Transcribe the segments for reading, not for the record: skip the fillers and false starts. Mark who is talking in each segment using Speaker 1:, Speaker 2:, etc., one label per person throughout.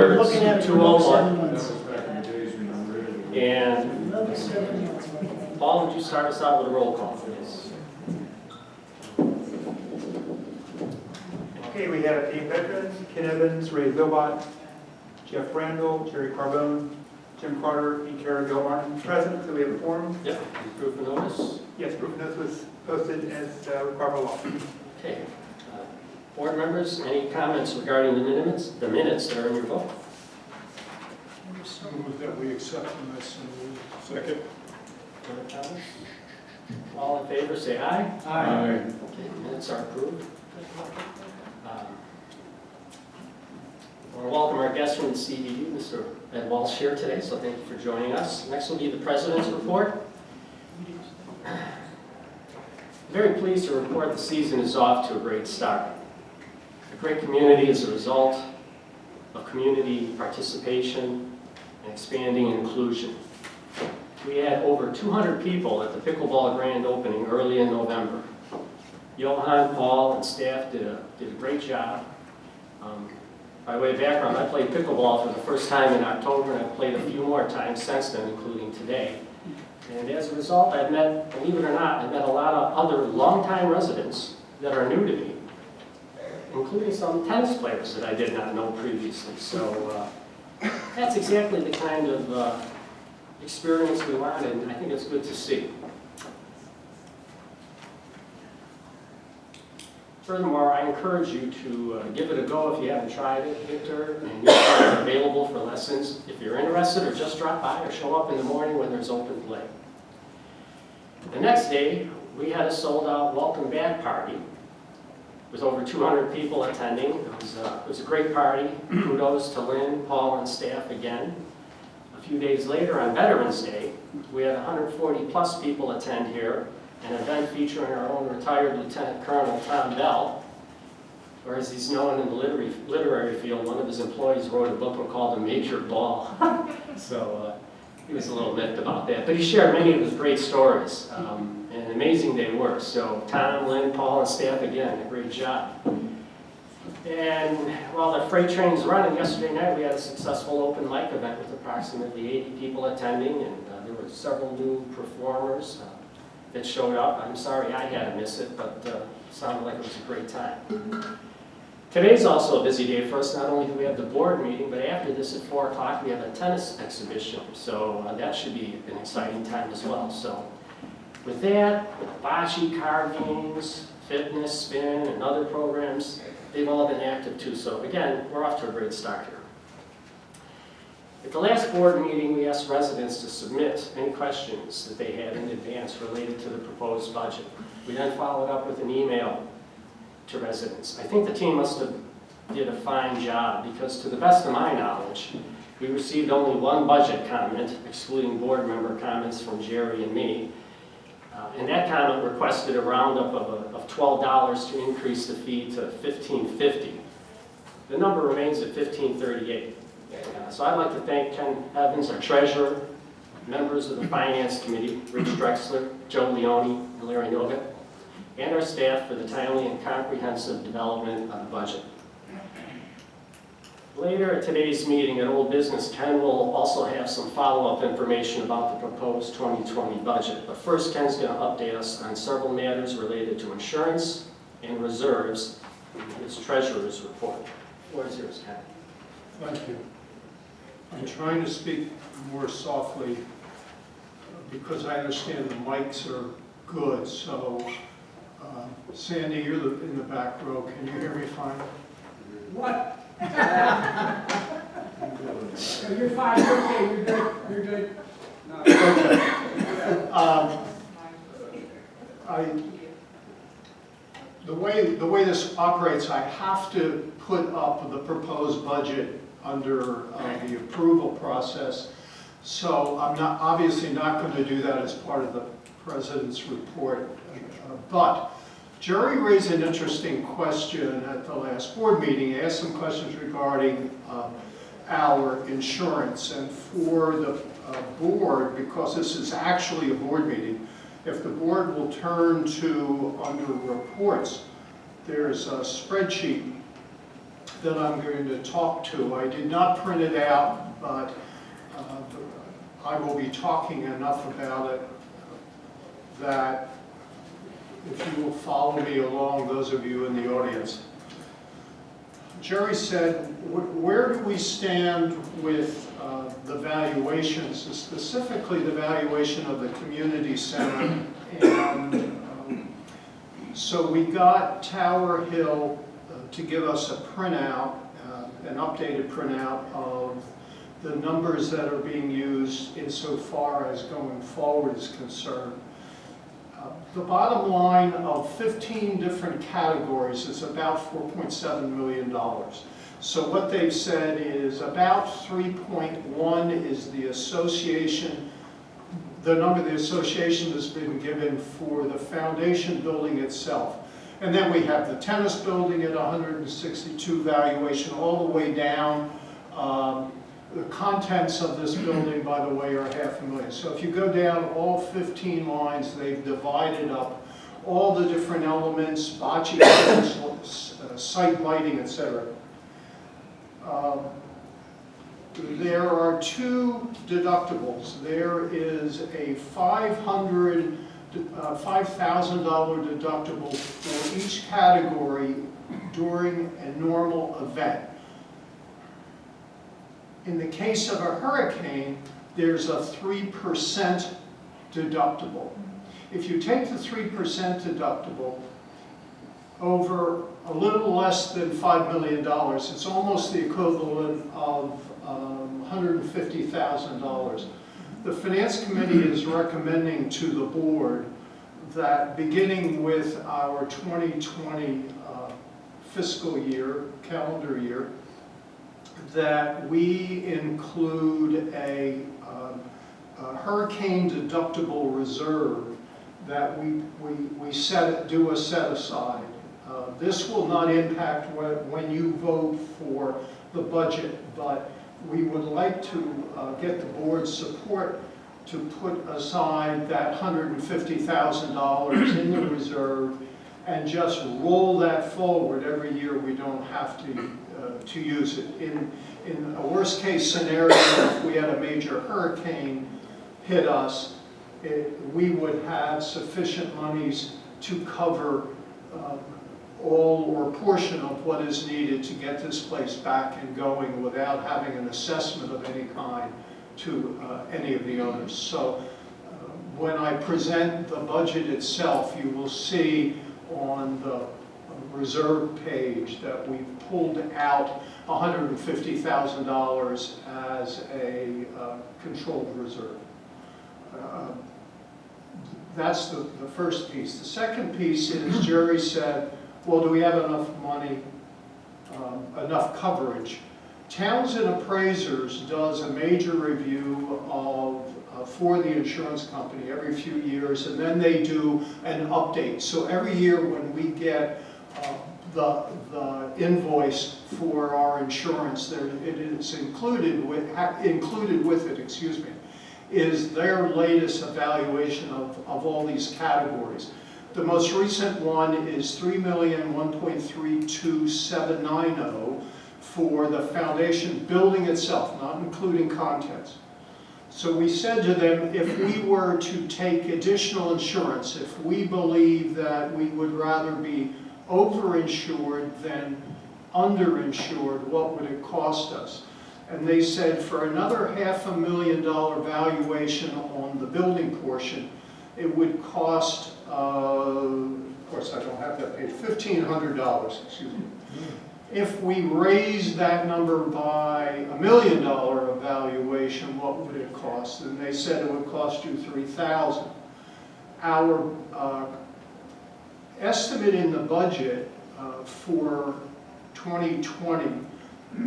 Speaker 1: We're looking at
Speaker 2: 201.
Speaker 1: 7 months.
Speaker 2: And Paul, would you start us out with a roll call, please?
Speaker 3: Okay, we have 8 veterans: Ken Evans, Ray Vilbot, Jeff Randall, Jerry Carbone, Jim Carter, and Kara Gilmartin present. So we have a forum.
Speaker 2: Yep. Proof of notice?
Speaker 3: Yes, proof of notice was posted as required by law.
Speaker 2: Okay. Board members, any comments regarding the minutes? The minutes that are in your book?
Speaker 4: So move that we accept them as second.
Speaker 2: Other comments? All in favor, say aye.
Speaker 4: Aye.
Speaker 2: Okay, minutes are approved. I want to welcome our guest from the CED, Mr. Ed Walsh, here today, so thank you for joining us. Next will be the President's report. Very pleased to report the season is off to a great start. A great community as a result of community participation and expanding inclusion. We had over 200 people at the pickleball grand opening early in November. Johan, Paul, and staff did a great job. By way of background, I played pickleball for the first time in October, and I've played a few more times since then, including today. And as a result, I've met, believe it or not, I've met a lot of other longtime residents that are new to me, including some tennis players that I did not know previously. So that's exactly the kind of experience we want, and I think it's good to see. Furthermore, I encourage you to give it a go if you haven't tried it, Victor, and you're available for lessons. If you're interested, or just drop by or show up in the morning when there's open play. The next day, we had a sold-out welcome back party with over 200 people attending. It was a great party. Kudos to Lynn, Paul, and staff again. A few days later, on Veterans Day, we had 140 plus people attend here, an event featuring our own retired Lieutenant Colonel Tom Bell, or as he's known in the literary field, one of his employees wrote a book and called him Major Ball. So he was a little miffed about that. But he shared many of his great stories, and amazing they were. So Tom, Lynn, Paul, and staff, again, a great job. And while the freight train's running, yesterday night we had a successful open mic event with approximately 80 people attending, and there were several new performers that showed up. I'm sorry I had to miss it, but it sounded like it was a great time. Today's also a busy day for us. Not only do we have the board meeting, but after this at 4 o'clock we have a tennis exhibition. So that should be an exciting time as well. So with that, with bocce, card games, fitness, spin, and other programs, they've all been active too. So again, we're off to a great start here. At the last board meeting, we asked residents to submit any questions that they had in advance related to the proposed budget. We then followed up with an email to residents. I think the team must have did a fine job because, to the best of my knowledge, we received only one budget comment, excluding board member comments from Jerry and me. And that comment requested a roundup of $12 to increase the fee to $15.50. The number remains at $15.38. So I'd like to thank Ken Evans, our treasurer, members of the Finance Committee, Rich Drexler, Joe Leone, and Larry Noga, and our staff for the timely and comprehensive development of the budget. Later at today's meeting at Old Business, Ken will also have some follow-up information about the proposed 2020 budget. But first, Ken's going to update us on several matters related to insurance and reserves in his treasurer's report. The floor is yours, Ken.
Speaker 4: Thank you. I'm trying to speak more softly because I understand the mics are good. So, Sandy, you're in the back row. Can you hear me fine?
Speaker 1: What? You're fine, you're okay, you're good, you're good.
Speaker 4: Okay. The way this operates, I have to put up the proposed budget under the approval process. So I'm obviously not going to do that as part of the President's report. But Jerry raised an interesting question at the last board meeting. He asked some questions regarding our insurance. And for the board, because this is actually a board meeting, if the board will turn to under reports, there's a spreadsheet that I'm going to talk to. I did not print it out, but I will be talking enough about it that if you will follow me along, those of you in the audience. Jerry said, where do we stand with the valuations, and specifically the valuation of the community center? And so we got Tower Hill to give us a printout, an updated printout of the numbers that are being used insofar as going forward is concerned. The bottom line of 15 different categories is about $4.7 million. So what they've said is about 3.1 is the association, the number the association has been given for the foundation building itself. And then we have the tennis building at 162 valuation all the way down. The contents of this building, by the way, are $500,000. So if you go down all 15 lines, they've divided up all the different elements, bocce, site lighting, etc. There are two deductibles. There is a $5,000 deductible for each category during a normal event. In the case of a hurricane, there's a 3% deductible. If you take the 3% deductible over a little less than $5 million, it's almost the equivalent of $150,000. The Finance Committee is recommending to the board that beginning with our 2020 fiscal year, calendar year, that we include a hurricane deductible reserve that we do a set aside. This will not impact when you vote for the budget, but we would like to get the board's support to put aside that $150,000 in the reserve and just roll that forward every year. We don't have to use it. In a worst case scenario, if we had a major hurricane hit us, we would have sufficient monies to cover all or portion of what is needed to get this place back and going without having an assessment of any kind to any of the owners. So when I present the budget itself, you will see on the reserve page that we pulled out $150,000 as a controlled reserve. That's the first piece. The second piece is, Jerry said, well, do we have enough money, enough coverage? Townsend Appraisers does a major review of for the insurance company every few years, and then they do an update. So every year when we get the invoice for our insurance, it is included with it, excuse me, is their latest evaluation of all these categories. The most recent one is $3,133,270 for the foundation building itself, not including contents. So we said to them, if we were to take additional insurance, if we believe that we would rather be overinsured than underinsured, what would it cost us? And they said for another $500,000 valuation on the building portion, it would cost, of course I don't have that page, $1,500, excuse me. If we raised that number by $1 million valuation, what would it cost? And they said it would cost you $3,000. Our estimate in the budget for 2020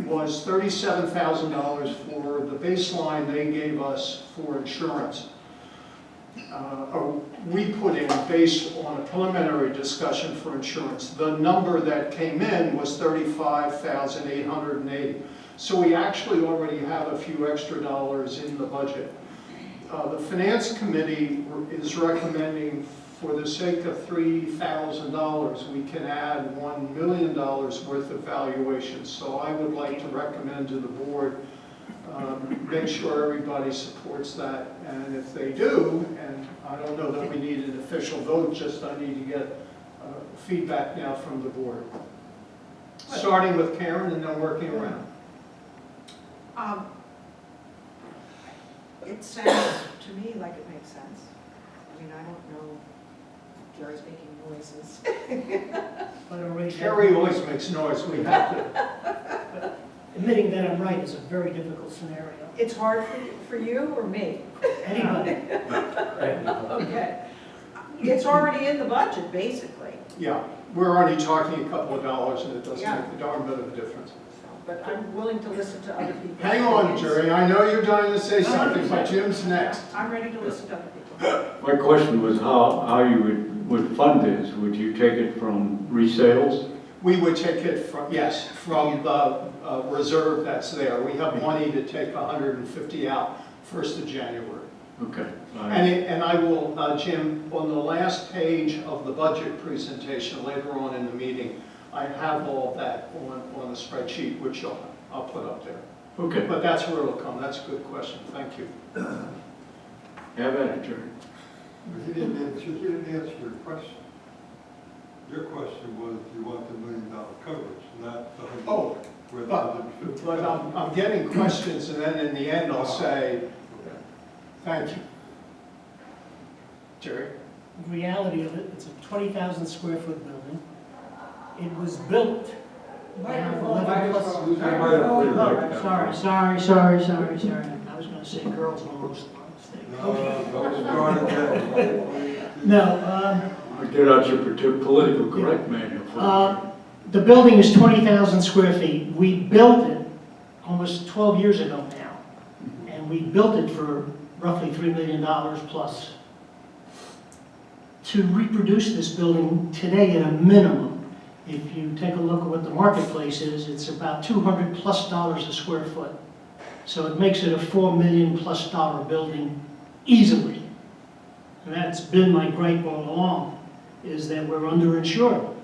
Speaker 4: was $37,000 for the baseline they gave us for insurance. We put in based on a preliminary discussion for insurance. The number that came in was $35,880. So we actually already have a few extra dollars in the budget. The Finance Committee is recommending for the sake of $3,000, we can add $1 million worth of valuation. So I would like to recommend to the board, make sure everybody supports that. And if they do, and I don't know that we need an official vote, just I need to get feedback now from the board. Starting with Karen and then working around.
Speaker 5: It sounds to me like it makes sense. I mean, I don't know, Jerry's making noises.
Speaker 1: But already.
Speaker 4: Terry always makes noise, we have to.
Speaker 1: Admitting that I'm right is a very difficult scenario.
Speaker 5: It's hard for you or me?
Speaker 1: Anybody.
Speaker 5: Okay. It's already in the budget, basically.
Speaker 4: Yeah, we're already talking a couple of dollars and it doesn't
Speaker 5: Yeah.
Speaker 4: make a darn bit of a difference.
Speaker 5: But I'm willing to listen to other people.
Speaker 4: Hang on, Jerry, I know you're dying to say something, but Jim's next.
Speaker 5: I'm ready to listen to other people.
Speaker 6: My question was how you would fund this. Would you take it from resales?
Speaker 4: We would take it from, yes, from the reserve that's there. We have money to take 150 out 1st of January.
Speaker 6: Okay.
Speaker 4: And I will, Jim, on the last page of the budget presentation later on in the meeting, I have all of that on the spreadsheet, which I'll put up there.
Speaker 6: Okay.
Speaker 4: But that's where it'll come. That's a good question. Thank you.
Speaker 6: Have at it, Jerry.
Speaker 7: You didn't answer your question. Your question was, you want the $1 million coverage, not the 100.
Speaker 4: Oh,
Speaker 7: with
Speaker 4: but
Speaker 7: 150.
Speaker 4: I'm getting questions, and then in the end, I'll say, thank you. Jerry?
Speaker 1: The reality of it, it's a 20,000 square foot building. It was built.
Speaker 7: Microphone.
Speaker 1: Oh, sorry. I was gonna say girls almost. No,
Speaker 6: Get out your political correct manual.
Speaker 1: the building is 20,000 square feet. We built it almost 12 years ago now. And we built it for roughly $3 million plus. To reproduce this building today at a minimum, if you take a look at what the marketplace is, it's about $200 plus a square foot. So it makes it a $4 million plus building easily. And that's been my gripe all along, is that we're underinsured.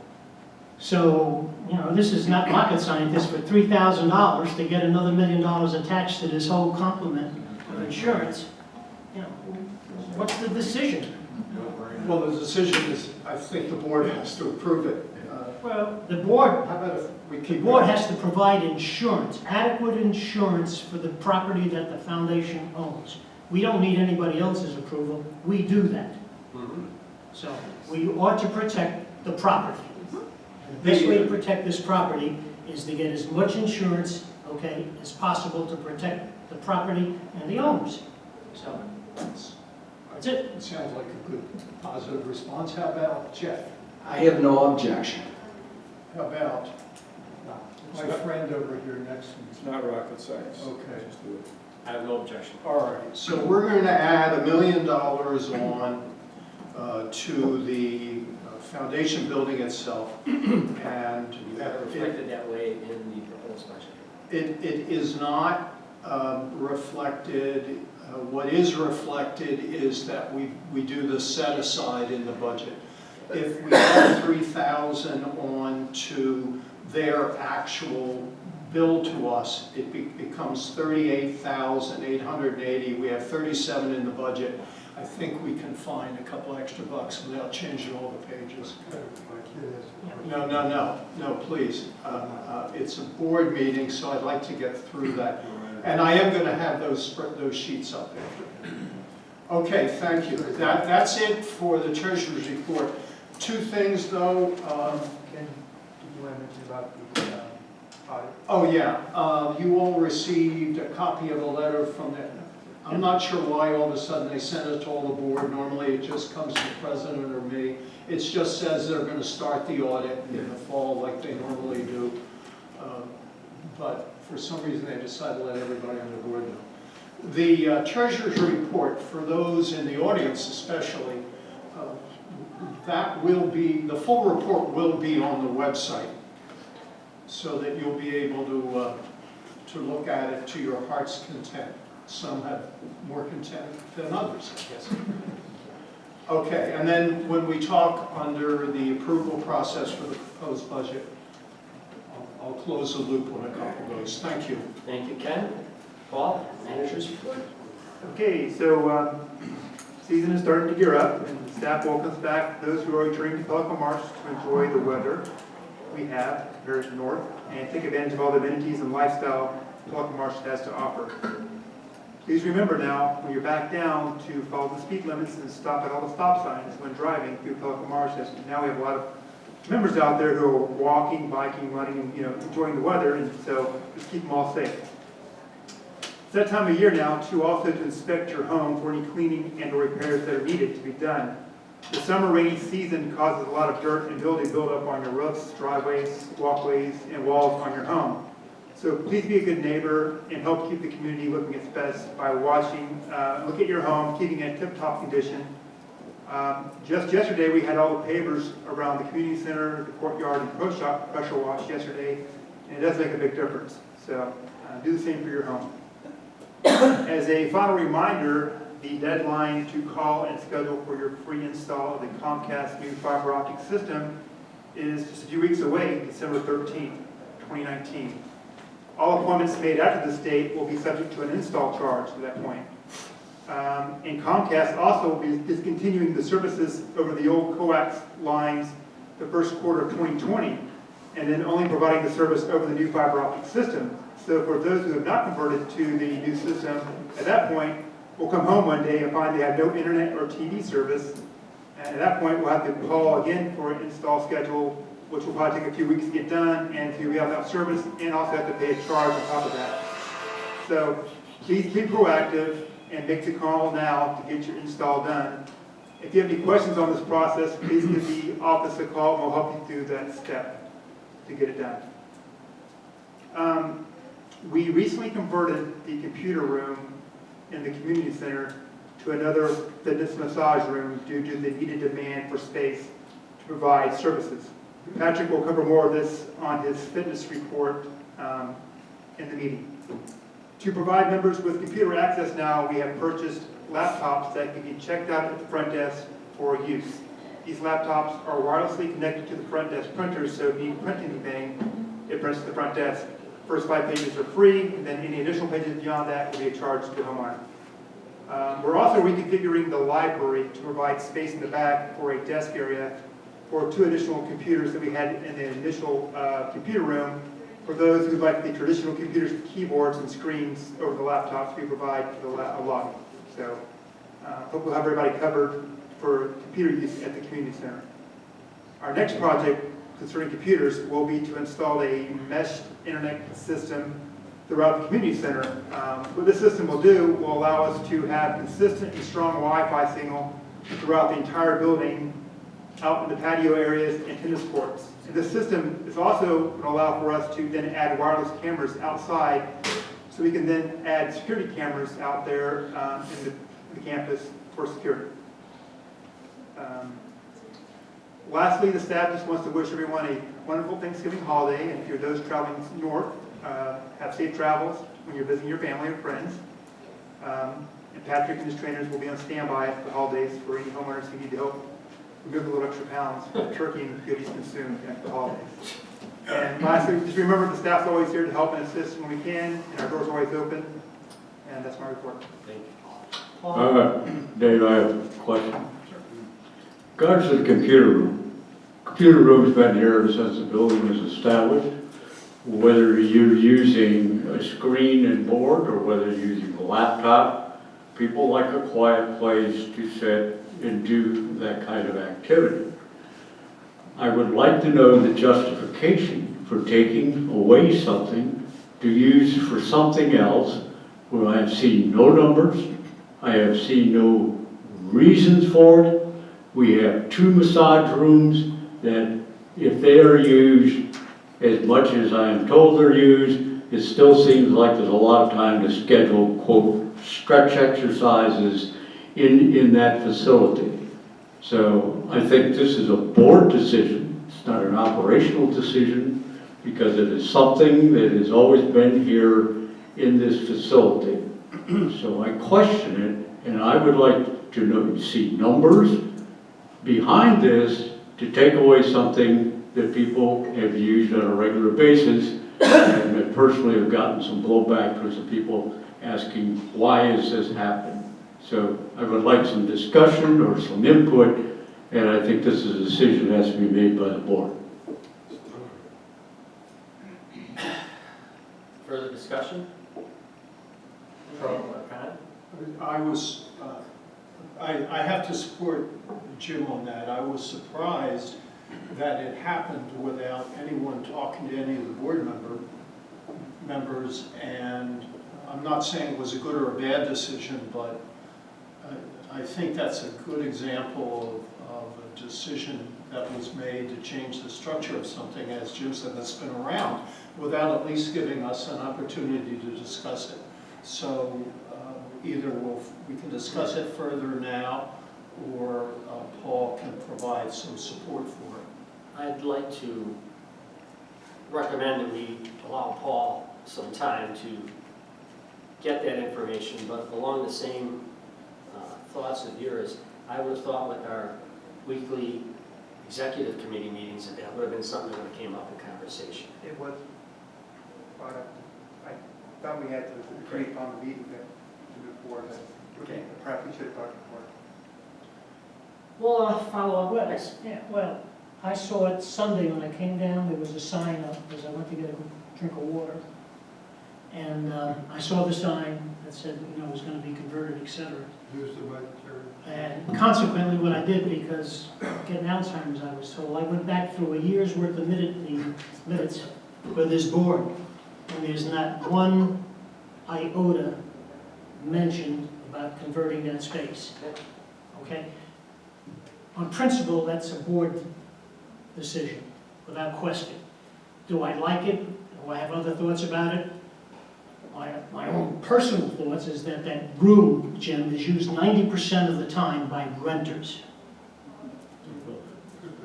Speaker 1: So, you know, this is not rocket science. For $3,000 to get another $1 million attached to this whole complement of insurance, you know, what's the decision?
Speaker 4: Well, the decision is, I think the board has to approve it.
Speaker 1: Well, the board,
Speaker 4: How about if we
Speaker 1: the
Speaker 4: keep
Speaker 1: board
Speaker 4: going?
Speaker 1: has to provide insurance, adequate insurance for the property that the foundation owns. We don't need anybody else's approval, we do that. So we ought to protect the property. And the best way to protect this property is to get as much insurance, okay, as possible to protect the property and the owners. So that's it.
Speaker 4: It sounds like a good, positive response. How about Jeff?
Speaker 8: I have no objection.
Speaker 4: How about my friend over here next to me?
Speaker 9: It's not rocket science.
Speaker 4: Okay.
Speaker 9: Just do it.
Speaker 2: I have no objection.
Speaker 4: All right, so we're going to add $1 million on to the foundation building itself, and
Speaker 2: You have it reflected that way in the proposed budget.
Speaker 4: it is not reflected. What is reflected is that we do the set aside in the budget. If we add 3,000 on to their actual bill to us, it becomes 38,880. We have 37 in the budget. I think we can find a couple extra bucks without changing all the pages. No, please. It's a board meeting, so I'd like to get through that. And I am going to have those sheets up there. Okay, thank you. That's it for the treasurer's report. Two things, though.
Speaker 3: Did you want to mention about the audit?
Speaker 4: Oh, yeah. You all received a copy of a letter from the, I'm not sure why all of a sudden they sent it to all the board. Normally it just comes to the president or me. It just says they're going to start the audit in the fall like they normally do. But for some reason they decided to let everybody on the board know. The treasurer's report, for those in the audience especially, that will be, the full report will be on the website so that you'll be able to look at it to your heart's content. Some have more content than others, I guess. Okay, and then when we talk under the approval process for the proposed budget, I'll close the loop on a couple of those. Thank you.
Speaker 2: Thank you, Ken. Paul, manager's report.
Speaker 3: Okay, so season is starting to gear up, and the staff welcomes back those who are returning to Pelican Marsh to enjoy the weather we have here in the north and take advantage of all the amenities and lifestyle Pelican Marsh has to offer. Please remember now, when you're back down, to follow the speed limits and stop at all the stop signs when driving through Pelican Marsh. As now we have a lot of members out there who are walking, biking, running, and enjoying the weather, and so just keep them all safe. It's that time of year now to also to inspect your home for any cleaning and or repairs that are needed to be done. The summer rainy season causes a lot of dirt and mildew buildup on your roofs, driveways, walkways, and walls on your home. So please be a good neighbor and help keep the community looking its best by watching, look at your home, keeping it in tip-top condition. Just yesterday, we had all the pavers around the community center, the courtyard, and pro shop pressure wash yesterday, and it does make a big difference. So do the same for your home. As a final reminder, the deadline to call and schedule for your free install of the Comcast new fiber optic system is just a few weeks away, December 13th, 2019. All appointments made after this date will be subject to an install charge at that point. And Comcast also will be discontinuing the services over the old coax lines the first quarter of 2020, and then only providing the service over the new fiber optic system. So for those who have not converted to the new system, at that point, we'll come home one day and find they have no internet or TV service. And at that point, we'll have to call again for an install schedule, which will probably take a few weeks to get done, and to be able to have service, and also have to pay a charge on top of that. So please be proactive and make the call now to get your install done. If you have any questions on this process, please give the office a call, and we'll help you through that step to get it done. We recently converted the computer room in the community center to another fitness massage room due to the needed demand for space to provide services. Patrick will cover more of this on his fitness report in the meeting. To provide members with computer access now, we have purchased laptops that can be checked out at the front desk for use. These laptops are wirelessly connected to the front desk printers, so if you need to print anything, it prints at the front desk. First 5 pages are free, and then any additional pages beyond that will be a charge to the homeowner. We're also reconfiguring the library to provide space in the back for a desk area for 2 additional computers that we had in the initial computer room for those who like the traditional computers with keyboards and screens over the laptops we provide for the lobby. So hope we'll have everybody covered for computer use at the community center. Our next project concerning computers will be to install a mesh internet system throughout the community center. What this system will do will allow us to have consistent and strong Wi-Fi signal throughout the entire building, out in the patio areas and tennis courts. And this system is also going to allow for us to then add wireless cameras outside, so we can then add security cameras out there in the campus for security. Lastly, the staff just wants to wish everyone a wonderful Thanksgiving holiday, and if you're those traveling north, have safe travels when you're visiting your family or friends. And Patrick and his trainers will be on standby for the holidays for any homeowners who need to help remove a little extra pounds of turkey and goodies consumed after the holidays. And lastly, just remember the staff's always here to help and assist when we can, and our doors are always open. And that's my report.
Speaker 2: Thank you.
Speaker 6: Dave, I have a question. Regards to the computer room. Computer room's been here since the building was established. Whether you're using a screen and board or whether you're using a laptop, people like a quiet place to sit and do that kind of activity. I would like to know the justification for taking away something to use for something else where I have seen no numbers, I have seen no reasons for it. We have 2 massage rooms that if they are used as much as I am told they're used, it still seems like there's a lot of time to schedule, quote, stretch exercises in that facility. So I think this is a board decision. It's not an operational decision because it is something that has always been here in this facility. So I question it, and I would like to see numbers behind this to take away something that people have used on a regular basis, and I personally have gotten some blowback from some people asking, why is this happening? So I would like some discussion or some input, and I think this is a decision that has to be made by the board.
Speaker 2: Further discussion?
Speaker 4: I have to support Jim on that. I was surprised that it happened without anyone talking to any of the board members, and I'm not saying it was a good or a bad decision, but I think that's a good example of a decision that was made to change the structure of something, as Jim said, that's been around, without at least giving us an opportunity to discuss it. So either we can discuss it further now, or Paul can provide some support for it.
Speaker 2: I'd like to recommend that we allow Paul some time to get that information, but along the same thoughts of yours, I would have thought with our weekly executive committee meetings that would have been something that would have came up in conversation.
Speaker 3: It was brought up. I thought we had to agree upon the meeting that to move forward.
Speaker 2: Okay.
Speaker 3: Perhaps we should have talked before.
Speaker 2: Well, follow up.
Speaker 1: Well, yeah, well, I saw it Sunday when I came down, there was a sign up, as I went to get a drink of water. And I saw the sign that said, you know, it was gonna be converted, et cetera.
Speaker 7: Use the mic, Jerry.
Speaker 1: And consequently, what I did, because getting Alzheimer's, I was told, I went back through a year's worth of minutes with this board, and there's not one iota mentioned about converting that space, okay? On principle, that's a board decision, without question. Do I like it? Do I have other thoughts about it? My own personal thoughts is that that room, Jim, is used 90% of the time by renters.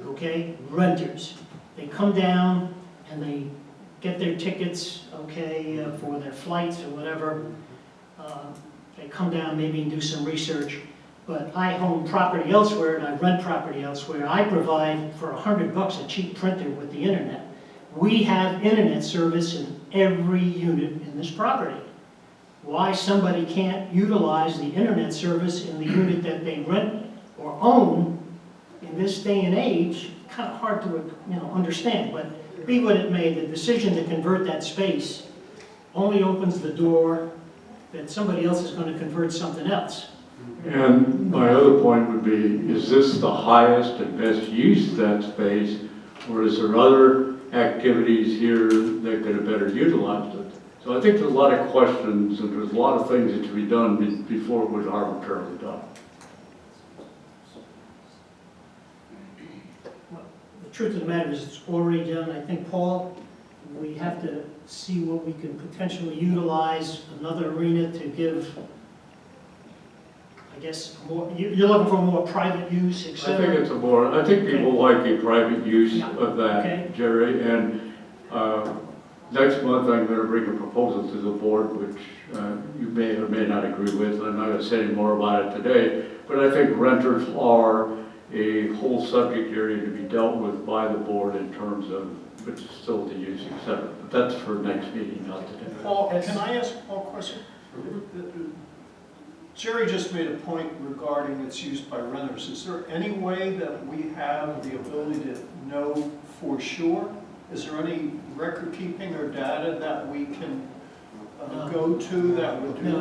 Speaker 1: Okay, renters. They come down and they get their tickets, okay, for their flights or whatever. They come down maybe and do some research. But I own property elsewhere and I rent property elsewhere. I provide for $100 a cheap printer with the internet. We have internet service in every unit in this property. Why somebody can't utilize the internet service in the unit that they rent or own in this day and age, kind of hard to understand. But be what it may, the decision to convert that space only opens the door that somebody else is going to convert something else.
Speaker 6: And my other point would be, is this the highest and best use of that space, or is there other activities here that could have better utilized it? So I think there's a lot of questions, and there's a lot of things that should be done before it was arbitrarily done.
Speaker 1: Well, the truth of the matter is it's already done. I think, Paul, we have to see what we can potentially utilize, another arena to give, I guess, more, you're looking for more private use, et
Speaker 6: I
Speaker 1: cetera?
Speaker 6: think it's a more, I think people like a private use
Speaker 1: Yeah.
Speaker 6: of that,
Speaker 1: Okay.
Speaker 6: Jerry, and next month I'm going to bring a proposal to the board, which you may or may not agree with. I'm not going to say any more about it today, but I think renters are a whole subject area to be dealt with by the board in terms of facility use, et cetera. But that's for next meeting, not today.
Speaker 4: Paul, can I ask Paul a question? Jerry just made a point regarding its use by renters. Is there any way that we have the ability to know for sure? Is there any record keeping or data that we can go to that would do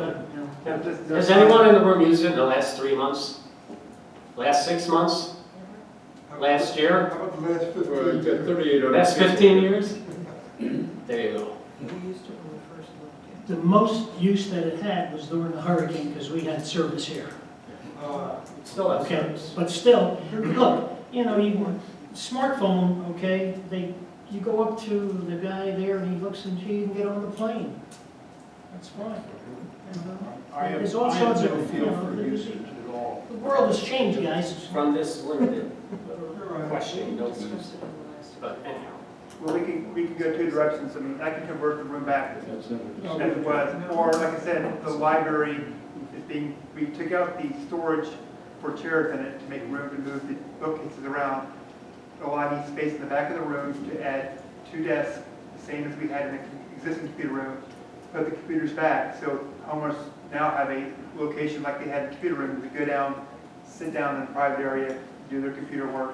Speaker 4: that?
Speaker 2: Has anyone in the room used it in the last 3 months? Last 6 months? Last year?
Speaker 7: How about the last 15
Speaker 6: Well, you've got
Speaker 7: years?
Speaker 6: 38 on
Speaker 2: Last 15 years? There you go.
Speaker 5: We used it when we first moved
Speaker 1: The most use that it had was during the hurricane, because we had service here.
Speaker 2: Still have
Speaker 1: Okay,
Speaker 2: service.
Speaker 1: but still, look, smartphone, okay, you go up to the guy there and he looks and gee, you can get on the plane. That's fine.
Speaker 4: I have
Speaker 1: There's all sorts
Speaker 4: no
Speaker 1: of,
Speaker 4: feel for usage at all.
Speaker 1: the world has changed, guys.
Speaker 2: From this limited
Speaker 7: You're right.
Speaker 2: question, no
Speaker 5: it.
Speaker 2: use.
Speaker 5: Discussed it in the last-
Speaker 2: But anyhow.
Speaker 3: Well, we can go two directions. I mean, I can convert the room back
Speaker 6: That's
Speaker 3: as it was, or like I said, the library is being, we took out the storage 4 chairs in it to make room to move the bookcases around. Oh, I need space in the back of the room to add 2 desks, the same as we had in the existing computer room, put the computers back. So homeowners now have a location like they had in the computer room to go down, sit down in a private area, do their computer work.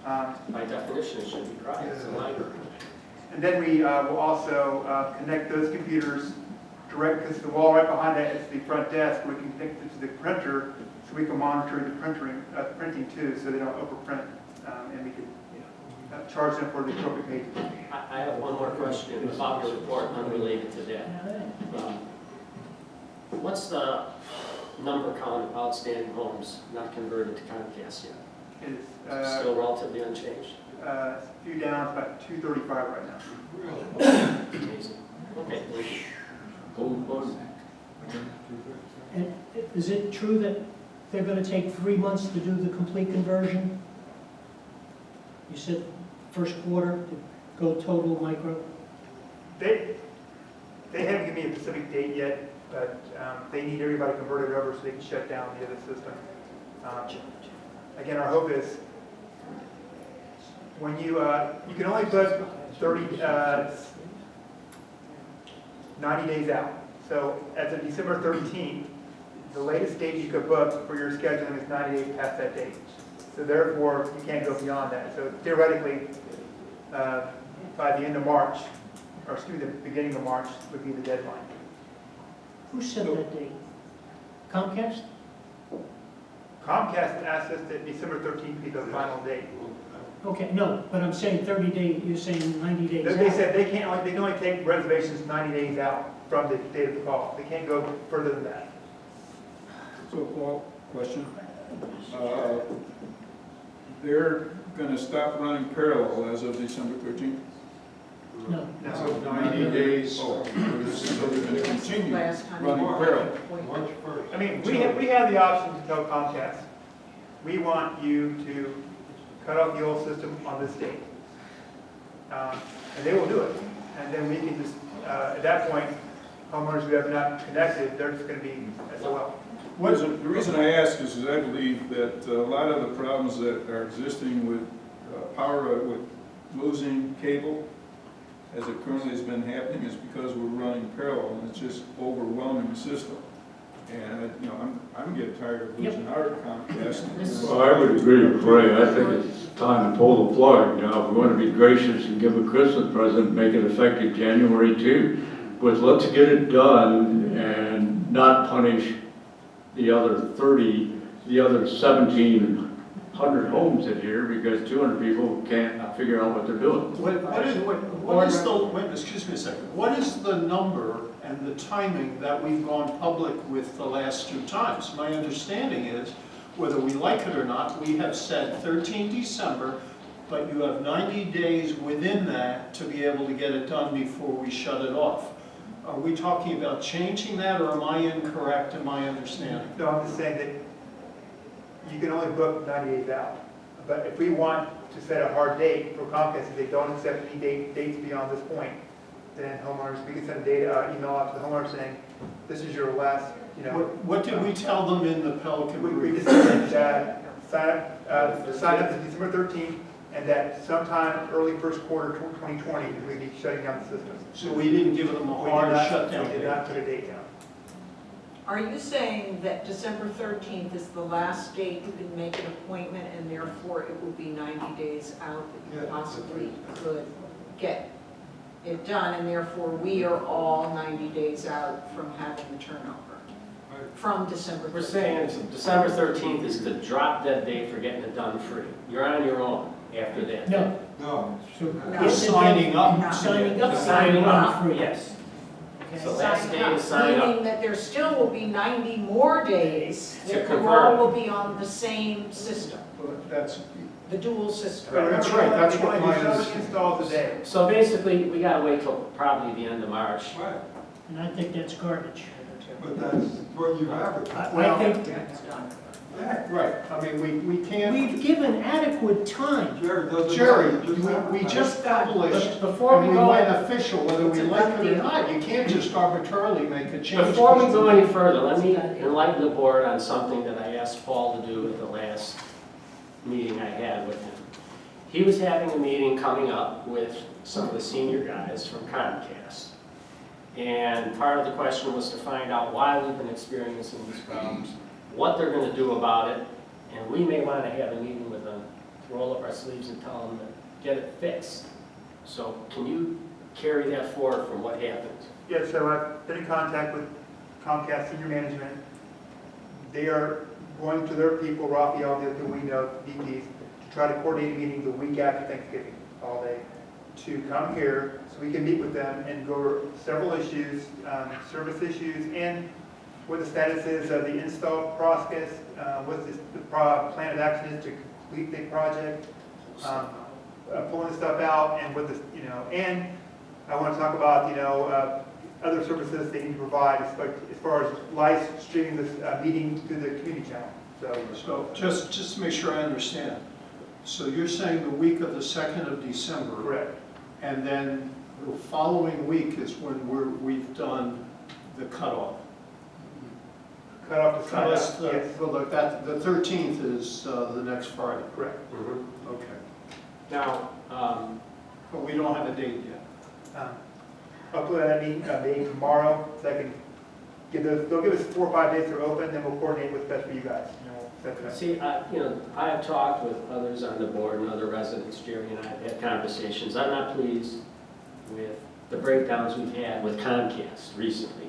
Speaker 2: By definition, it should be private, it's a library.
Speaker 3: And then we will also connect those computers direct, because the wall right behind that is the front desk. We can connect it to the printer so we can monitor the printing too, so they don't overprint, and we can charge them for the appropriate page.
Speaker 2: I have one more question about your report unrelated to that. What's the number count of outstanding homes not converted to Comcast yet?
Speaker 3: It's
Speaker 2: Still relatively unchanged?
Speaker 3: a few down, it's about 235 right now.
Speaker 7: Really?
Speaker 2: Amazing. Okay, thank you.
Speaker 1: And is it true that they're gonna take 3 months to do the complete conversion? You said first quarter to go total micro?
Speaker 3: They haven't given me a specific date yet, but they need everybody converted over so they can shut down the other system. Again, our hope is when you can only book 90 days out. So as of December 13th, the latest date you could book for your scheduling is 90 days past that date. So therefore, you can't go beyond that. So theoretically, by the end of March, or excuse me, the beginning of March would be the deadline.
Speaker 1: Who set that date? Comcast?
Speaker 3: Comcast asked us that December 13th be the final date.
Speaker 1: Okay, no, but I'm saying 30 days, you're saying 90 days
Speaker 3: They
Speaker 1: out.
Speaker 3: said they can only take reservations 90 days out from the date of the call. They can't go further than that.
Speaker 9: So, Paul, question. They're going to stop running parallel as of December 13th?
Speaker 1: No.
Speaker 3: No.
Speaker 4: 90 days.
Speaker 9: Oh, so they're going to continue
Speaker 5: Last time
Speaker 9: running
Speaker 5: you were
Speaker 9: parallel?
Speaker 7: March 1st.
Speaker 3: I mean, we have the option to tell Comcast, we want you to cut off the old system on this date. And they will do it. And then we can just, at that point, homeowners who have not connected, they're just going to be SOL.
Speaker 9: The reason I ask is I believe that a lot of the problems that are existing with power, with losing cable, as it currently has been happening, is because we're running parallel, and it's just overwhelming the system. And, I'm getting tired of losing our Comcast.
Speaker 6: Well, I would agree with Ray. I think it's time to pull the plug. Now, if we want to be gracious and give a Christmas present, make it effective January 2. But let's get it done and not punish the other 1,700 homes in here because 200 people can't figure out what they're doing.
Speaker 4: Excuse me a second, what is the number and the timing that we've gone public with the last 2 times? My understanding is, whether we like it or not, we have said 13 December, but you have 90 days within that to be able to get it done before we shut it off. Are we talking about changing that, or am I incorrect in my understanding?
Speaker 3: No, I'm just saying that you can only book 90 days out. But if we want to set a hard date for Comcast, if they don't accept any dates beyond this point, then homeowners, we can send a email out to the homeowner saying, this is your last,
Speaker 4: What did we tell them in the Pelican
Speaker 3: We
Speaker 4: brief?
Speaker 3: just said, sign up to December 13th, and that sometime early first quarter 2020, we'd be shutting down the system.
Speaker 4: So we didn't give them a
Speaker 3: We
Speaker 4: hard
Speaker 3: did not-
Speaker 4: shutdown
Speaker 3: We did
Speaker 4: date?
Speaker 3: not put a date down.
Speaker 5: Are you saying that December 13th is the last date you can make an appointment, and therefore it will be 90 days out that you
Speaker 7: Yeah.
Speaker 5: possibly could get it done, and therefore we are all 90 days out from having the turnover
Speaker 7: Right.
Speaker 5: from December 13th?
Speaker 2: We're saying December 13th is the drop dead date for getting it done free. You're on your own after that.
Speaker 1: No.
Speaker 7: No.
Speaker 5: No.
Speaker 4: You're signing up.
Speaker 1: Signing up.
Speaker 2: Signing up,
Speaker 1: Free.
Speaker 2: yes.
Speaker 1: Okay.
Speaker 2: So last
Speaker 5: Signing
Speaker 2: day
Speaker 5: up,
Speaker 2: is sign up.
Speaker 5: meaning that there still will be 90 more days
Speaker 2: To
Speaker 5: that the
Speaker 2: convert.
Speaker 5: all will be on the same system,
Speaker 4: That's,
Speaker 5: the dual system.
Speaker 4: That's right, that's what
Speaker 3: We
Speaker 4: my
Speaker 3: only do 70
Speaker 4: understanding.
Speaker 3: installs a day.
Speaker 2: So basically, we gotta wait till probably the end of March.
Speaker 7: Right,
Speaker 1: And I think that's garbage.
Speaker 7: but that's what you advertise.
Speaker 1: I think,
Speaker 4: Right, I mean, we can't,
Speaker 1: We've given adequate time.
Speaker 7: Jared doesn't.
Speaker 4: Jerry,
Speaker 7: just
Speaker 4: we just published,
Speaker 2: Before we
Speaker 4: and we
Speaker 2: go-
Speaker 4: went official, whether we
Speaker 5: It's a
Speaker 4: like
Speaker 5: done
Speaker 4: it or
Speaker 5: deal.
Speaker 4: not. You can't just arbitrarily make a change.
Speaker 2: Before we go any further, let me enlighten the board on something that I asked Paul to do at the last meeting I had with him. He was having a meeting coming up with some of the senior guys from Comcast. And part of the question was to find out why we've been experiencing these problems, what they're gonna do about it, and we may wanna have a meeting with them, roll up our sleeves and tell them to get it fixed. So can you carry that forward from what happened?
Speaker 3: Yeah, so I've been in contact with Comcast senior management. They are going to their people, Raphael, the we know, VPs, to try to coordinate a meeting the week after Thanksgiving holiday, to come here so we can meet with them and go over several issues, service issues, and what the status is of the install process, what the plan of action is to complete the project, pulling the stuff out, and what the, and I want to talk about, other services they need to provide as far as live streaming this meeting through the community channel.
Speaker 4: So just to make sure I understand. So you're saying the week of the 2nd of December?
Speaker 3: Correct.
Speaker 4: And then the following week is when we've done the cutoff?
Speaker 3: Cut off the sign
Speaker 4: That's
Speaker 3: up,
Speaker 4: the,
Speaker 3: yes,
Speaker 4: well, the 13th is the next Friday.
Speaker 3: correct.
Speaker 4: Okay.
Speaker 2: Now,
Speaker 4: But we don't have a date yet.
Speaker 3: I'll put that meeting tomorrow, so I can they'll give us 4 or 5 days to open, then we'll coordinate what's best for you guys. Set that up.
Speaker 2: see, I have talked with others on the board and other residents, Jerry and I have had conversations. I'm not pleased with the breakdowns we've had with Comcast recently.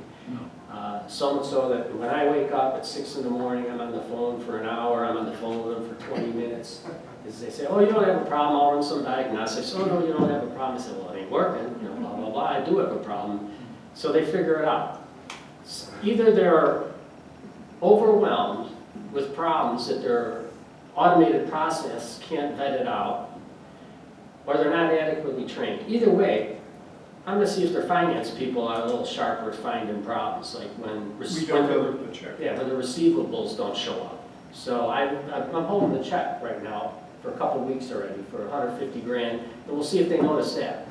Speaker 2: So much so that when I wake up at 6 in the morning, I'm on the phone for an hour, I'm on the phone with them for 20 minutes. As they say, oh, you don't have a problem, I'll run some diagnostics. Oh, no, you don't have a problem. I say, well, it ain't working, blah, blah, blah, I do have a problem. So they figure it out. Either they're overwhelmed with problems that their automated process can't vet it out, or they're not adequately trained. Either way, I'm gonna see if their finance people are a little sharper at finding problems, like when
Speaker 4: We don't have the check.
Speaker 2: yeah, when the receivables don't show up. So I'm holding the check right now for a couple weeks already for 150 grand, and we'll see if they notice that.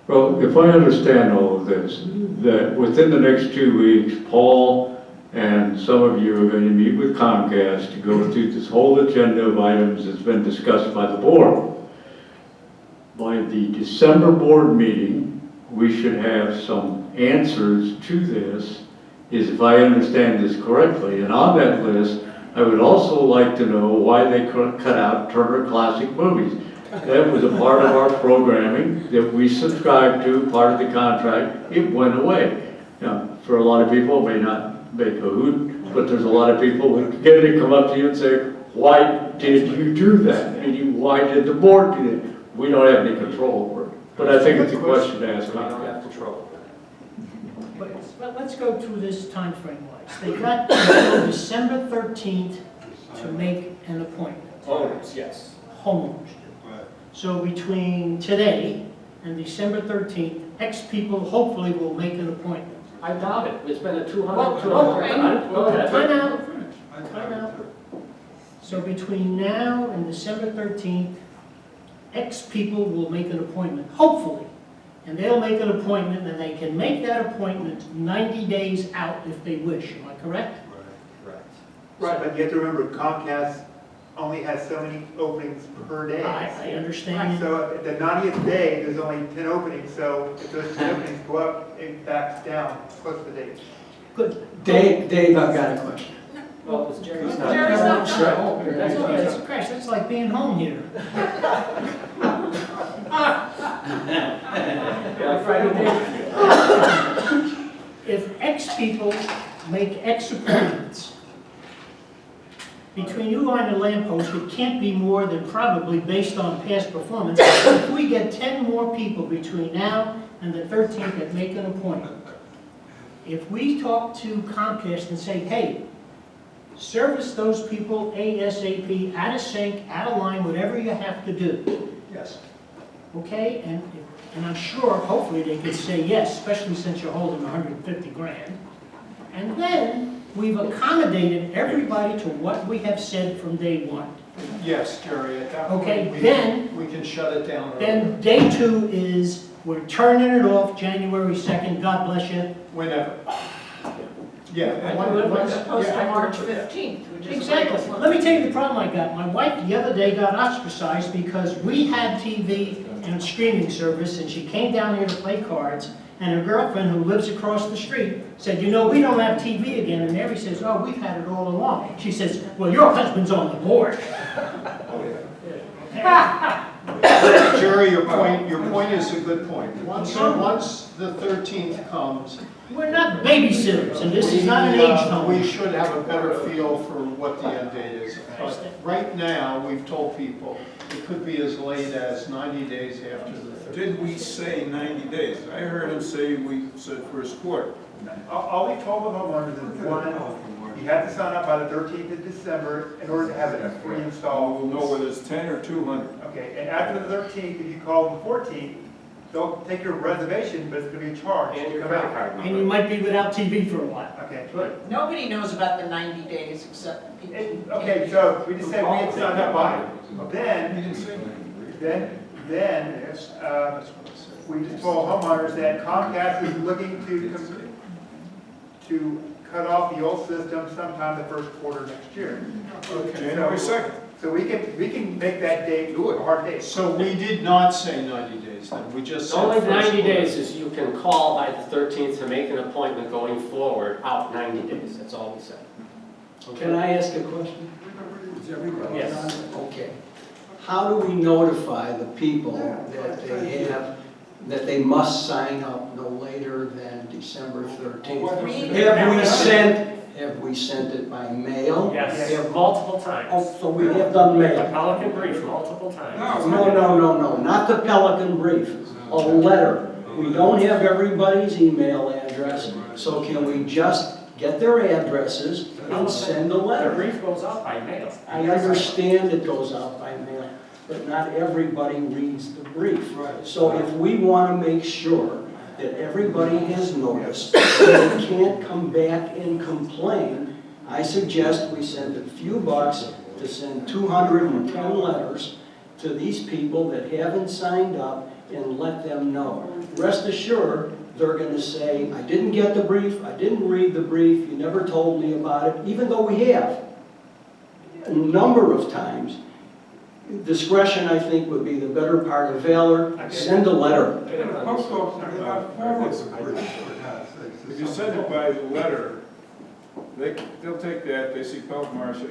Speaker 6: Well, if I understand all of this, that within the next 2 weeks, Paul and some of you are going to meet with Comcast to go through this whole agenda of items that's been discussed by the board. By the December board meeting, we should have some answers to this, if I understand this correctly. And on that list, I would also like to know why they cut out Turner Classic Movies. That was a part of our programming that we subscribed to, part of the contract. It went away. Now, for a lot of people, it may not make a hoot, but there's a lot of people who get to come up to you and say, why did you do that? Meaning, why did the board do that? We don't have any control over it. But I think it's a question to ask
Speaker 2: We don't
Speaker 6: Comcast.
Speaker 2: have control over it.
Speaker 1: But let's go through this timeframe wise. They got until December 13th to make an appointment,
Speaker 2: Owners, yes.
Speaker 1: homeowners.
Speaker 7: Right.
Speaker 1: So between today and December 13th, X people hopefully will make an appointment.
Speaker 2: I doubt it. It's been a 200.
Speaker 1: Well,
Speaker 2: 200 Go ahead.
Speaker 1: Time out.
Speaker 7: I
Speaker 1: Time out. So between now and December 13th, X people will make an appointment, hopefully. And they'll make an appointment, and they can make that appointment 90 days out if they wish. Am I correct?
Speaker 2: Correct.
Speaker 3: Right, but you have to remember Comcast only has so many openings per day.
Speaker 1: I understand.
Speaker 3: So at the 90th day, there's only 10 openings, so if those 10 openings go up, it backs down close to the date.
Speaker 1: Good.
Speaker 8: Dave, I've got a question.
Speaker 2: Well, it's Jerry's not.
Speaker 5: Jerry's not
Speaker 2: Sure.
Speaker 1: That's all right. Gosh, that's like being home here.
Speaker 2: Yeah, Friday day.
Speaker 1: If X people make X appointments, between you and the lamppost, it can't be more than probably based on past performance. If we get 10 more people between now and the 13th that make an appointment, if we talk to Comcast and say, hey, service those people ASAP, out of sync, out of line, whatever you have to do,
Speaker 4: Yes.
Speaker 1: okay? And I'm sure, hopefully, they could say yes, especially since you're holding 150 grand. And then We've accommodated everybody to what we have said from day one.
Speaker 4: Yes, Jerry, at that
Speaker 1: Okay,
Speaker 4: point,
Speaker 1: then-
Speaker 4: we can shut it down early.
Speaker 1: Then day two is, we're turning it off January 2nd, God bless you.
Speaker 4: Whenever. Yeah.
Speaker 2: I
Speaker 4: one-
Speaker 2: can live with
Speaker 4: once-
Speaker 2: that.
Speaker 5: Opposed
Speaker 4: yeah,
Speaker 5: to
Speaker 4: I
Speaker 5: March
Speaker 4: agree with that.
Speaker 5: 15th, which is.
Speaker 1: Exactly. Let me tell you the problem I got. My wife the other day got ostracized because we had TV and streaming service, and she came down here to play cards, and her girlfriend, who lives across the street, said, you know, we don't have TV again. And Mary says, oh, we've had it all along. She says, well, your husband's on the board.
Speaker 4: Jerry, your point is a good point. Once the 13th comes.
Speaker 1: We're not babysitters, and this is not an age home.
Speaker 4: We should have a better feel for what the end date is. But right now, we've told people it could be as late as 90 days after the 13th.
Speaker 9: Did we say 90 days? I heard him say we said first quarter.
Speaker 3: All we told the homeowners is, one, you have to sign up by the 13th of December in order to have it free
Speaker 9: We'll
Speaker 3: installed.
Speaker 9: know whether it's 10 or 200.
Speaker 3: Okay, and after the 13th, if you call on the 14th, they'll take your reservation, but it's gonna be a charge.
Speaker 2: And
Speaker 3: to
Speaker 2: your
Speaker 3: come
Speaker 2: credit
Speaker 3: out.
Speaker 2: card
Speaker 1: And you
Speaker 2: number.
Speaker 1: might be without TV for a while.
Speaker 3: Okay.
Speaker 5: Nobody knows about the 90 days except the people.
Speaker 3: Okay, so we just said we had signed up by it.
Speaker 9: You
Speaker 3: Then,
Speaker 9: didn't say 90.
Speaker 3: then,
Speaker 4: Yes,
Speaker 3: uh,
Speaker 4: that's what I said.
Speaker 3: we just told homeowners that Comcast is looking to cut off the old system sometime the first quarter next year.
Speaker 9: January 2nd.
Speaker 3: So we can make that date a hard date.
Speaker 4: So we did not say 90 days then, we just said
Speaker 2: Only
Speaker 4: first
Speaker 2: 90
Speaker 4: quarter.
Speaker 2: days is you can call by the 13th to make an appointment going forward, out 90 days, that's all we said.
Speaker 8: Can I ask a question?
Speaker 2: Yes.
Speaker 8: Okay. How do we notify the people that they must sign up no later than December 13th? Have we sent it by mail?
Speaker 2: Yes, multiple times.
Speaker 8: Oh, so we have done
Speaker 2: The
Speaker 8: mail.
Speaker 2: Pelican brief, multiple times.
Speaker 8: No, not the Pelican brief, a letter. We don't have everybody's email address, so can we just get their addresses and send a
Speaker 2: The
Speaker 8: letter?
Speaker 2: brief goes out by mail.
Speaker 8: I understand it goes out by mail, but not everybody reads the brief. So if we want to make sure that everybody has noticed, that they can't come back and complain, I suggest we send a few bucks to send 210 letters to these people that haven't signed up and let them know. Rest assured, they're going to say, I didn't get the brief, I didn't read the brief, you never told me about it, even though we have. A number of times. Discretion, I think, would be the better part of valor. Send a letter.
Speaker 7: Post office, they're not forward the brief, for God's sakes.
Speaker 9: If you send it by letter, they'll take that, they see Pelican Marsh, they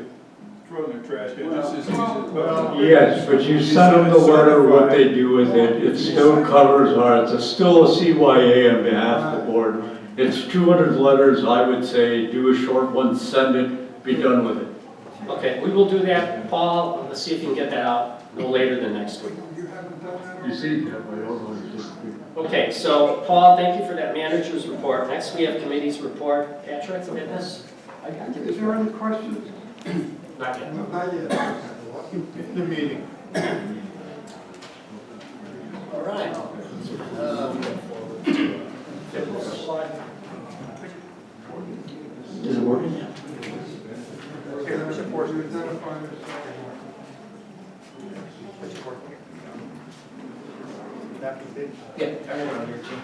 Speaker 9: throw it in their trash can, just as easy as Pelican.
Speaker 6: Yes, but you send them the letter, what they do with it, it still covers it's still a CYA on behalf of the board. It's 200 letters, I would say, do a short one, send it, be done with it.
Speaker 2: Okay, we will do that. Paul, let's see if you can get that out no later than next week.
Speaker 7: You haven't done that?
Speaker 6: You see, that way, although it's just-
Speaker 2: Okay, so Paul, thank you for that manager's report. Next, we have committee's report. Patrick, fitness?
Speaker 7: Is there any questions?
Speaker 2: Not yet.
Speaker 7: No, not yet.
Speaker 4: The meeting.
Speaker 2: All right.
Speaker 8: Is it working?
Speaker 3: Okay, let me support you.
Speaker 7: You identify yourself.
Speaker 3: That was it.
Speaker 2: Yeah, everyone on your team.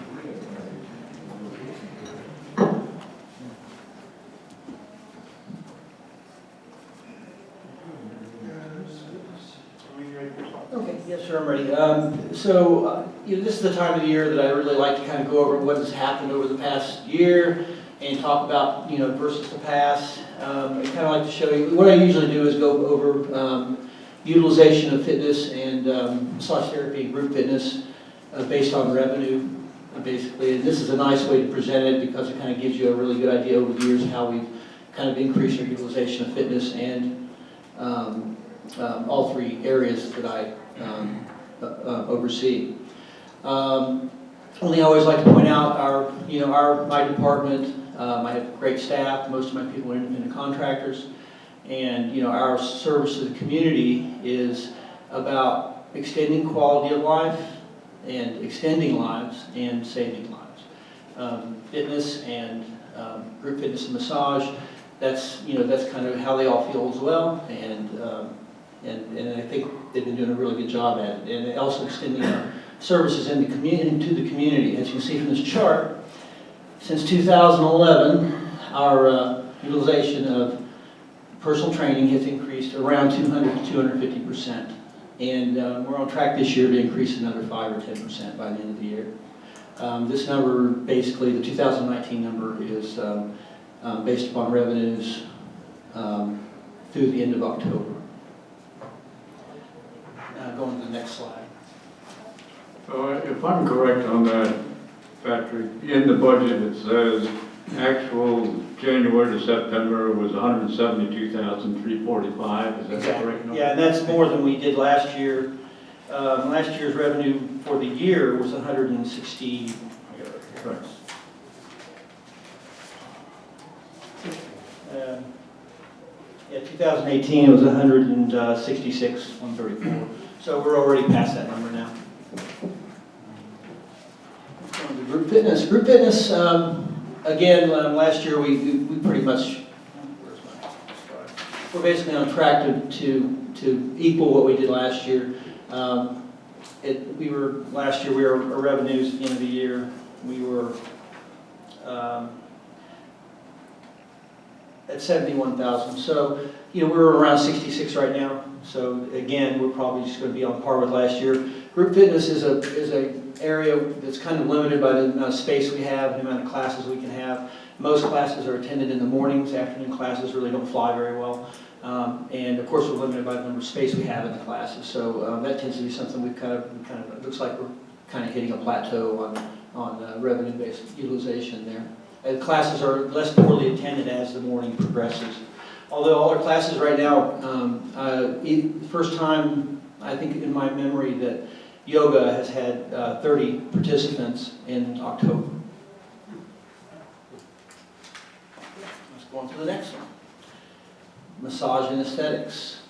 Speaker 10: Okay, yes, sir, I'm ready. This is the time of the year that I really like to kind of go over what has happened over the past year and talk about, versus the past. I kind of like to show you, what I usually do is go over utilization of fitness and massage therapy and group fitness based on revenue, basically. And this is a nice way to present it because it kind of gives you a really good idea over the years of how we've kind of increased our utilization of fitness and all three areas that I oversee. Only I always like to point out my department, I have great staff, most of my people are independent contractors, and our service to the community is about extending quality of life and extending lives and saving lives. Fitness and group fitness and massage that's, that's kind of how they all feel as well, and I think they've been doing a really good job at it, and also extending our services into the community. As you can see from this chart, since 2011, our utilization of personal training has increased around 200 to 250%, and we're on track this year to increase another 5 or 10% by the end of the year. This number, basically, the 2019 number is based upon revenues through the end of October. Going to the next slide.
Speaker 6: If I'm correct on that, Patrick, in the budget it says actual January to September was 172,345. Is that the correct number?
Speaker 10: Yeah, and that's more than we did last year. Last year's revenue for the year was 160.
Speaker 6: Right.
Speaker 10: Yeah, 2018 was 166,134. So we're already past that number now. Group fitness. Group fitness, again, last year we pretty much, we're basically on track to equal what we did last year. Last year, our revenues at the end of the year, we were at 71,000. So, we're around 66 right now. So again, we're probably just going to be on par with last year. Group fitness is a area that's kind of limited by the amount of space we have, the amount of classes we can have. Most classes are attended in the mornings. Afternoon classes really don't fly very well. And of course, we're limited by the number of space we have in the classes. So that tends to be something it looks like we're kind of hitting a plateau on revenue-based utilization there. And classes are less poorly attended as the morning progresses. Although all our classes right now, first time I think in my memory that yoga has had 30 participants in October. Let's go on to the next one. Massage and aesthetics.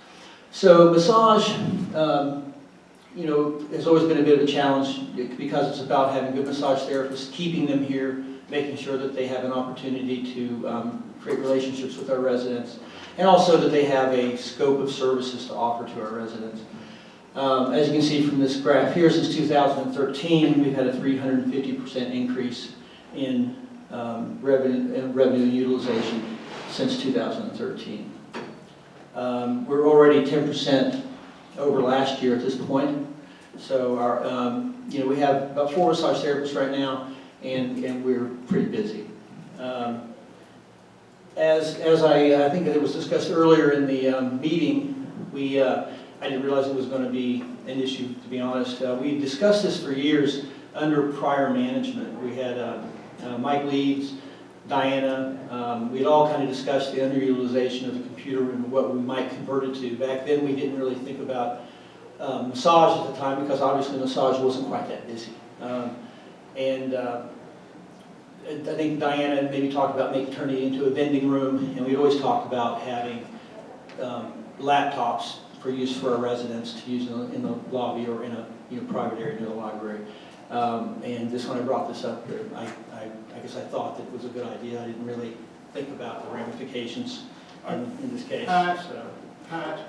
Speaker 10: So massage, has always been a bit of a challenge because it's about having good massage therapists, keeping them here, making sure that they have an opportunity to create relationships with our residents, and also that they have a scope of services to offer to our residents. As you can see from this graph here, since 2013, we've had a 350% increase in revenue utilization since 2013. We're already 10% over last year at this point. So our, we have about 4 massage therapists right now, and we're pretty busy. As I think it was discussed earlier in the meeting, I didn't realize it was going to be an issue, to be honest. We discussed this for years under prior management. We had Mike Leeds, Diana, we had all kind of discussed the underutilization of the computer room and what we might convert it to. Back then, we didn't really think about massage at the time because obviously massage wasn't quite that busy. I think Diana maybe talked about turning it into a vending room, and we always talked about having laptops for use for our residents to use in the lobby or in a private area near the library. And just when I brought this up, I guess I thought that it was a good idea. I didn't really think about the ramifications in this case.
Speaker 4: Pat,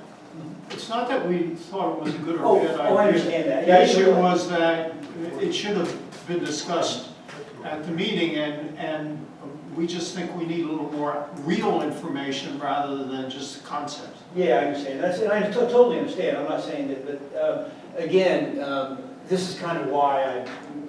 Speaker 4: it's not that we thought it was a good or bad idea.
Speaker 10: Oh, I understand that.
Speaker 4: The issue was that it should have been discussed at the meeting, and we just think we need a little more real information rather than just concepts.
Speaker 10: Yeah, I understand. I totally understand. I'm not saying that, but again, this is kind of why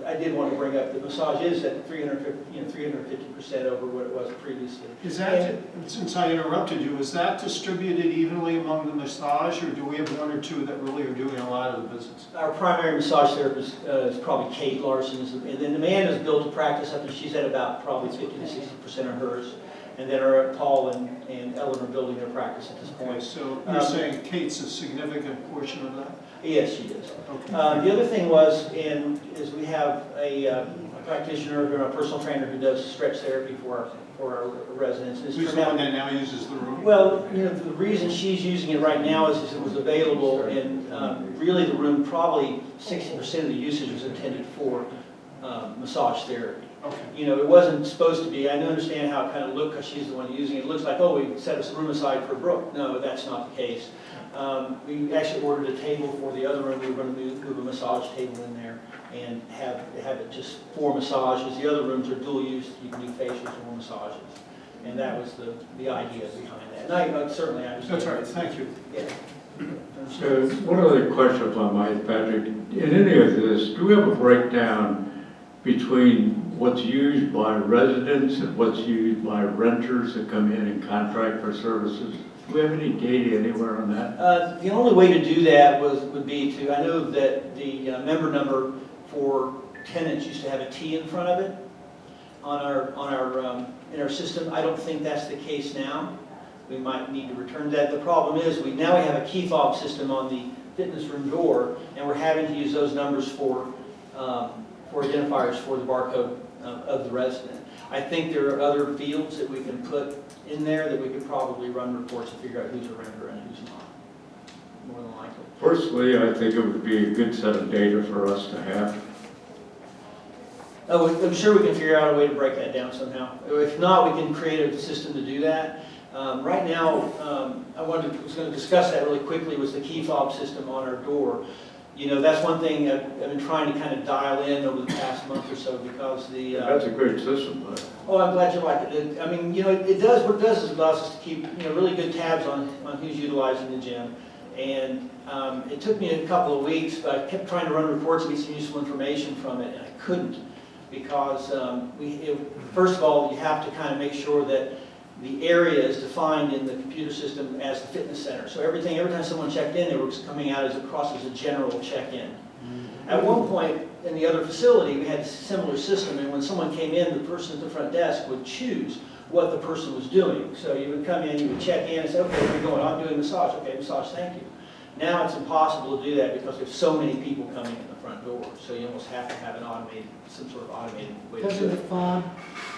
Speaker 10: I did want to bring up the massage is at 350% over what it was previously.
Speaker 4: Is that, since I interrupted you, is that distributed evenly among the massage, or do we have 1 or 2 that really are doing a lot of the business?
Speaker 10: Our primary massage therapist is probably Kate Larson, and then Amanda's built a practice up, and she's at about probably 50 to 60% of hers. And then Paul and Ellen are building their practice at this point.
Speaker 4: Okay, so you're saying Kate's a significant portion of that?
Speaker 10: Yes, she is.
Speaker 4: Okay.
Speaker 10: The other thing is we have a practitioner, a personal trainer who does stretch therapy for our residents.
Speaker 4: Who's the one that now uses the room?
Speaker 10: Well, the reason she's using it right now is it was available, and really the room, probably 60% of the usage was intended for massage therapy.
Speaker 4: Okay.
Speaker 10: You know, it wasn't supposed to be. I understand how it kind of looked because she's the one using it. It looks like, oh, we set a room aside for Brooke. No, that's not the case. We actually ordered a table for the other room. We were going to move a massage table in there and have it just for massages. The other rooms are dual use. You can do facials or massages. And that was the idea behind that. And I certainly understand.
Speaker 4: That's all right, thank you.
Speaker 10: Yeah.
Speaker 6: One other question on my, Patrick. In any of this, do we have a breakdown between what's used by residents and what's used by renters that come in and contract for services? Do we have any data anywhere on that?
Speaker 10: The only way to do that would be to, I know that the member number for tenants used to have a T in front of it in our system. I don't think that's the case now. We might need to return that. The problem is now we have a key fob system on the fitness room door, and we're having to use those numbers for identifiers for the barcode of the resident. I think there are other fields that we can put in there that we could probably run reports and figure out who's a renter and who's not, more than likely.
Speaker 6: Personally, I think it would be a good set of data for us to have.
Speaker 10: Oh, I'm sure we can figure out a way to break that down somehow. If not, we can create a system to do that. Right now, I was going to discuss that really quickly, was the key fob system on our door. You know, that's one thing I've been trying to kind of dial in over the past month or so because the...
Speaker 6: That's a great system, but...
Speaker 10: Oh, I'm glad you like it. I mean, you know, it does, what it does is it allows us to keep, you know, really good tabs on who's utilizing the gym. And it took me a couple of weeks, but I kept trying to run reports and get some useful information from it, and I couldn't because first of all, you have to kind of make sure that the area is defined in the computer system as the fitness center. So every time someone checked in, it was coming out across as a general check-in. At one point in the other facility, we had a similar system, and when someone came in, the person at the front desk would choose what the person was doing. So you would come in, you would check in and say, okay, where are you going? I'm doing massage. Okay, massage, thank you. Now it's impossible to do that because there's so many people coming in the front door. So you almost have to have some sort of automated way to do
Speaker 1: Doesn't the
Speaker 10: it.
Speaker 1: fob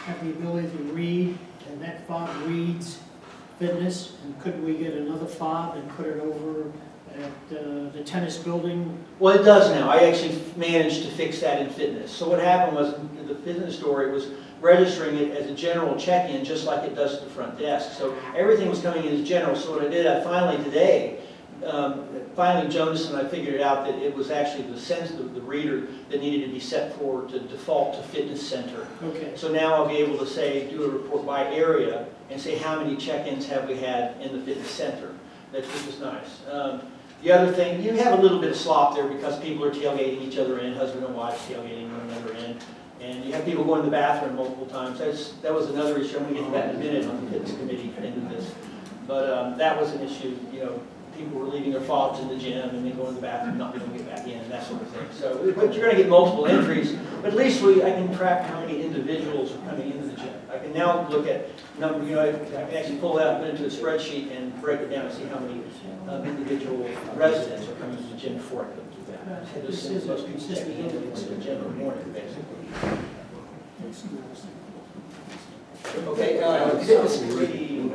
Speaker 1: have the ability to read, and that fob reads fitness? And could we get another fob and put it over at the tennis building?
Speaker 10: Well, it does now. I actually managed to fix that in fitness. So what happened was, in the fitness store, it was registering it as a general check-in, just like it does at the front desk. So everything was coming in as general. So what I did, finally Jonas and I figured it out that it was actually the reader that needed to be set to default to fitness center.
Speaker 1: Okay.
Speaker 10: So now I'll be able to do a report by area and say how many check-ins have we had in the fitness center. Which is nice. The other thing, you have a little bit of slop there because people are tailgating each other in, husband and wife tailgating one another in. And you have people going to the bathroom multiple times. That was another issue. I'm going to get to that in a minute on the fitness committee into this. But that was an issue, you know. People were leaving their fobs in the gym and then going to the bathroom, not being able to get back in, and that sort of thing. So, but you're going to get multiple entries. But at least I can track how many individuals are coming into the gym. I can now look at number. You know, I can actually pull that and put it into a spreadsheet and break it down and see how many individual residents are coming to the gym before I could do that.
Speaker 1: This is
Speaker 10: Most people checking into the gym in the morning, basically. Okay, fitness committee.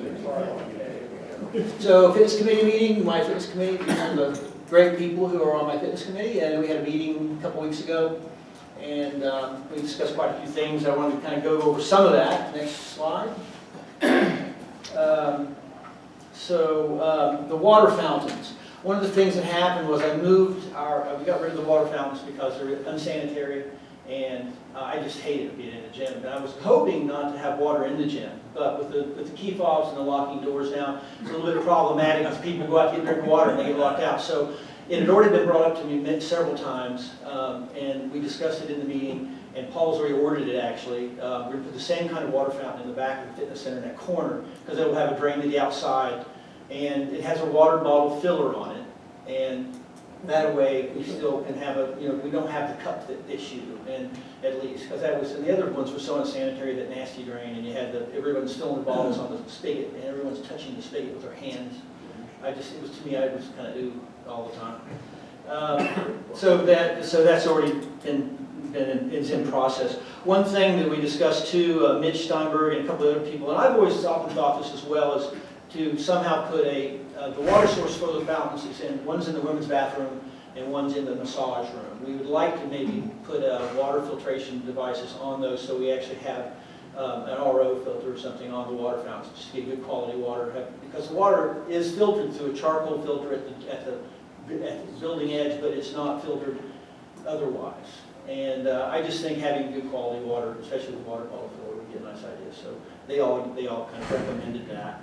Speaker 10: So fitness committee meeting, my fitness committee, these are the great people who are on my fitness committee, and we had a meeting a couple weeks ago, and we discussed quite a few things. I wanted to kind of go over some of that. Next slide. The water fountains. One of the things that happened was we got rid of the water fountains because they're unsanitary, and I just hated being in the gym. And I was hoping not to have water in the gym, but with the key fobs and the locking doors now, it's a little bit problematic because people go out to get a drink of water and they get locked out. So it had already been brought up to me several times, and we discussed it in the meeting, and Paul's already ordered it actually. We're going to put the same kind of water fountain in the back of the fitness center in that corner because it will have a drain to the outside, and it has a water bottle filler on it, and that way we still can have we don't have the cup issue, and at least, because and the other ones were so unsanitary, that nasty drain, and you had everyone's filling the bottles on the spigot, and everyone's touching the spigot with their hands. I was kind of ooh all the time. So that's already is in process. One thing that we discussed too, Mitch Steinberg and a couple of other people, and I've always often thought this as well, is to somehow put the water source for the fountains is one's in the women's bathroom, and one's in the massage room. We would like to maybe put water filtration devices on those so we actually have an RO filter or something on the water fountains, just to get good quality water. Because the water is filtered through a charcoal filter at the building edge, but it's not filtered otherwise. And I just think having good quality water, especially with water bottle filler, would be a nice idea. So they all kind of recommended that.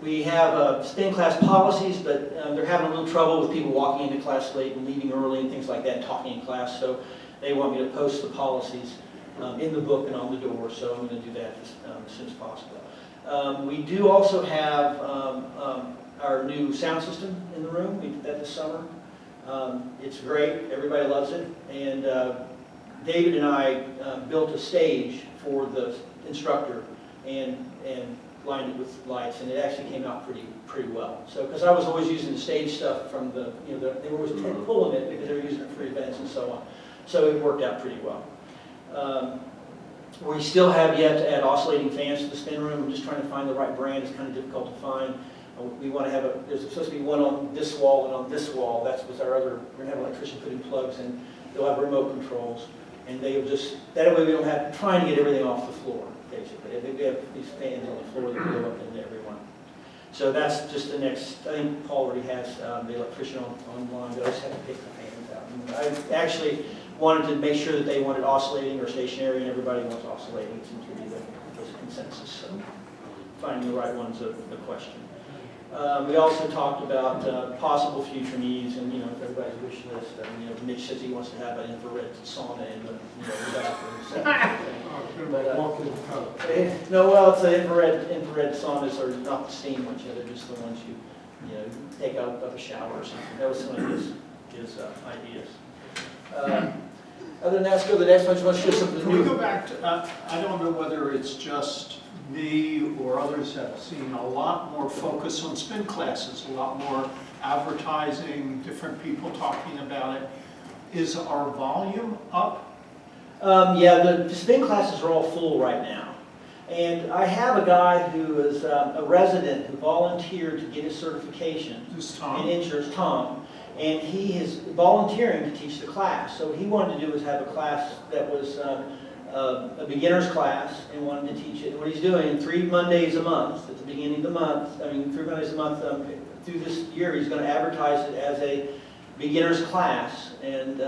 Speaker 10: We have staying class policies, but they're having a little trouble with people walking into class late and leaving early and things like that, and talking in class. So they want me to post the policies in the book and on the door. So I'm going to do that as soon as possible. We do also have our new sound system in the room. We did that this summer. It's great. Everybody loves it. And David and I built a stage for the instructor and lined it with lights, and it actually came out pretty well. So, because I was always using the stage stuff from the, they were always pulling it because they were using it for events and so on. So it worked out pretty well. We still have yet to add oscillating fans to the spin room. I'm just trying to find the right brand. It's kind of difficult to find. We want to have there's supposed to be one on this wall and on this wall. That was our other, we're going to have an electrician put in plugs, and they'll have remote controls. And they'll just, that way we don't have, trying to get everything off the floor, basically. We have these fans on the floor that go up into everyone. So that's just the next, I think Paul already has the electrician online, but I just have to pick the fans out. And I actually wanted to make sure that they wanted oscillating or stationary, and everybody wants oscillating. It seems to be the consensus. So finding the right one's the question. We also talked about possible future needs, and everybody's wish list. Mitch says he wants to have an infrared sauna in the bathroom. No, well, it's the infrared saunas are not the steam ones. They're just the ones you take out of a shower or something. That was some of his ideas. Other than that, let's go to the next one. Let's show something
Speaker 4: Can
Speaker 10: new.
Speaker 4: we go back to, I don't know whether it's just me or others have seen a lot more focus on spin classes, a lot more advertising, different people talking about it. Is our volume up?
Speaker 10: Yeah, the spin classes are all full right now. And I have a guy who is a resident who volunteered to get his certification
Speaker 4: This
Speaker 10: in
Speaker 4: time?
Speaker 10: insurance, Tom, and he is volunteering to teach the class. So what he wanted to do was have a class that was a beginner's class, and wanted to teach it. And what he's doing, 3 Mondays a month, at the beginning of the month, 3 Mondays a month through this year, he's going to advertise it as a beginner's class and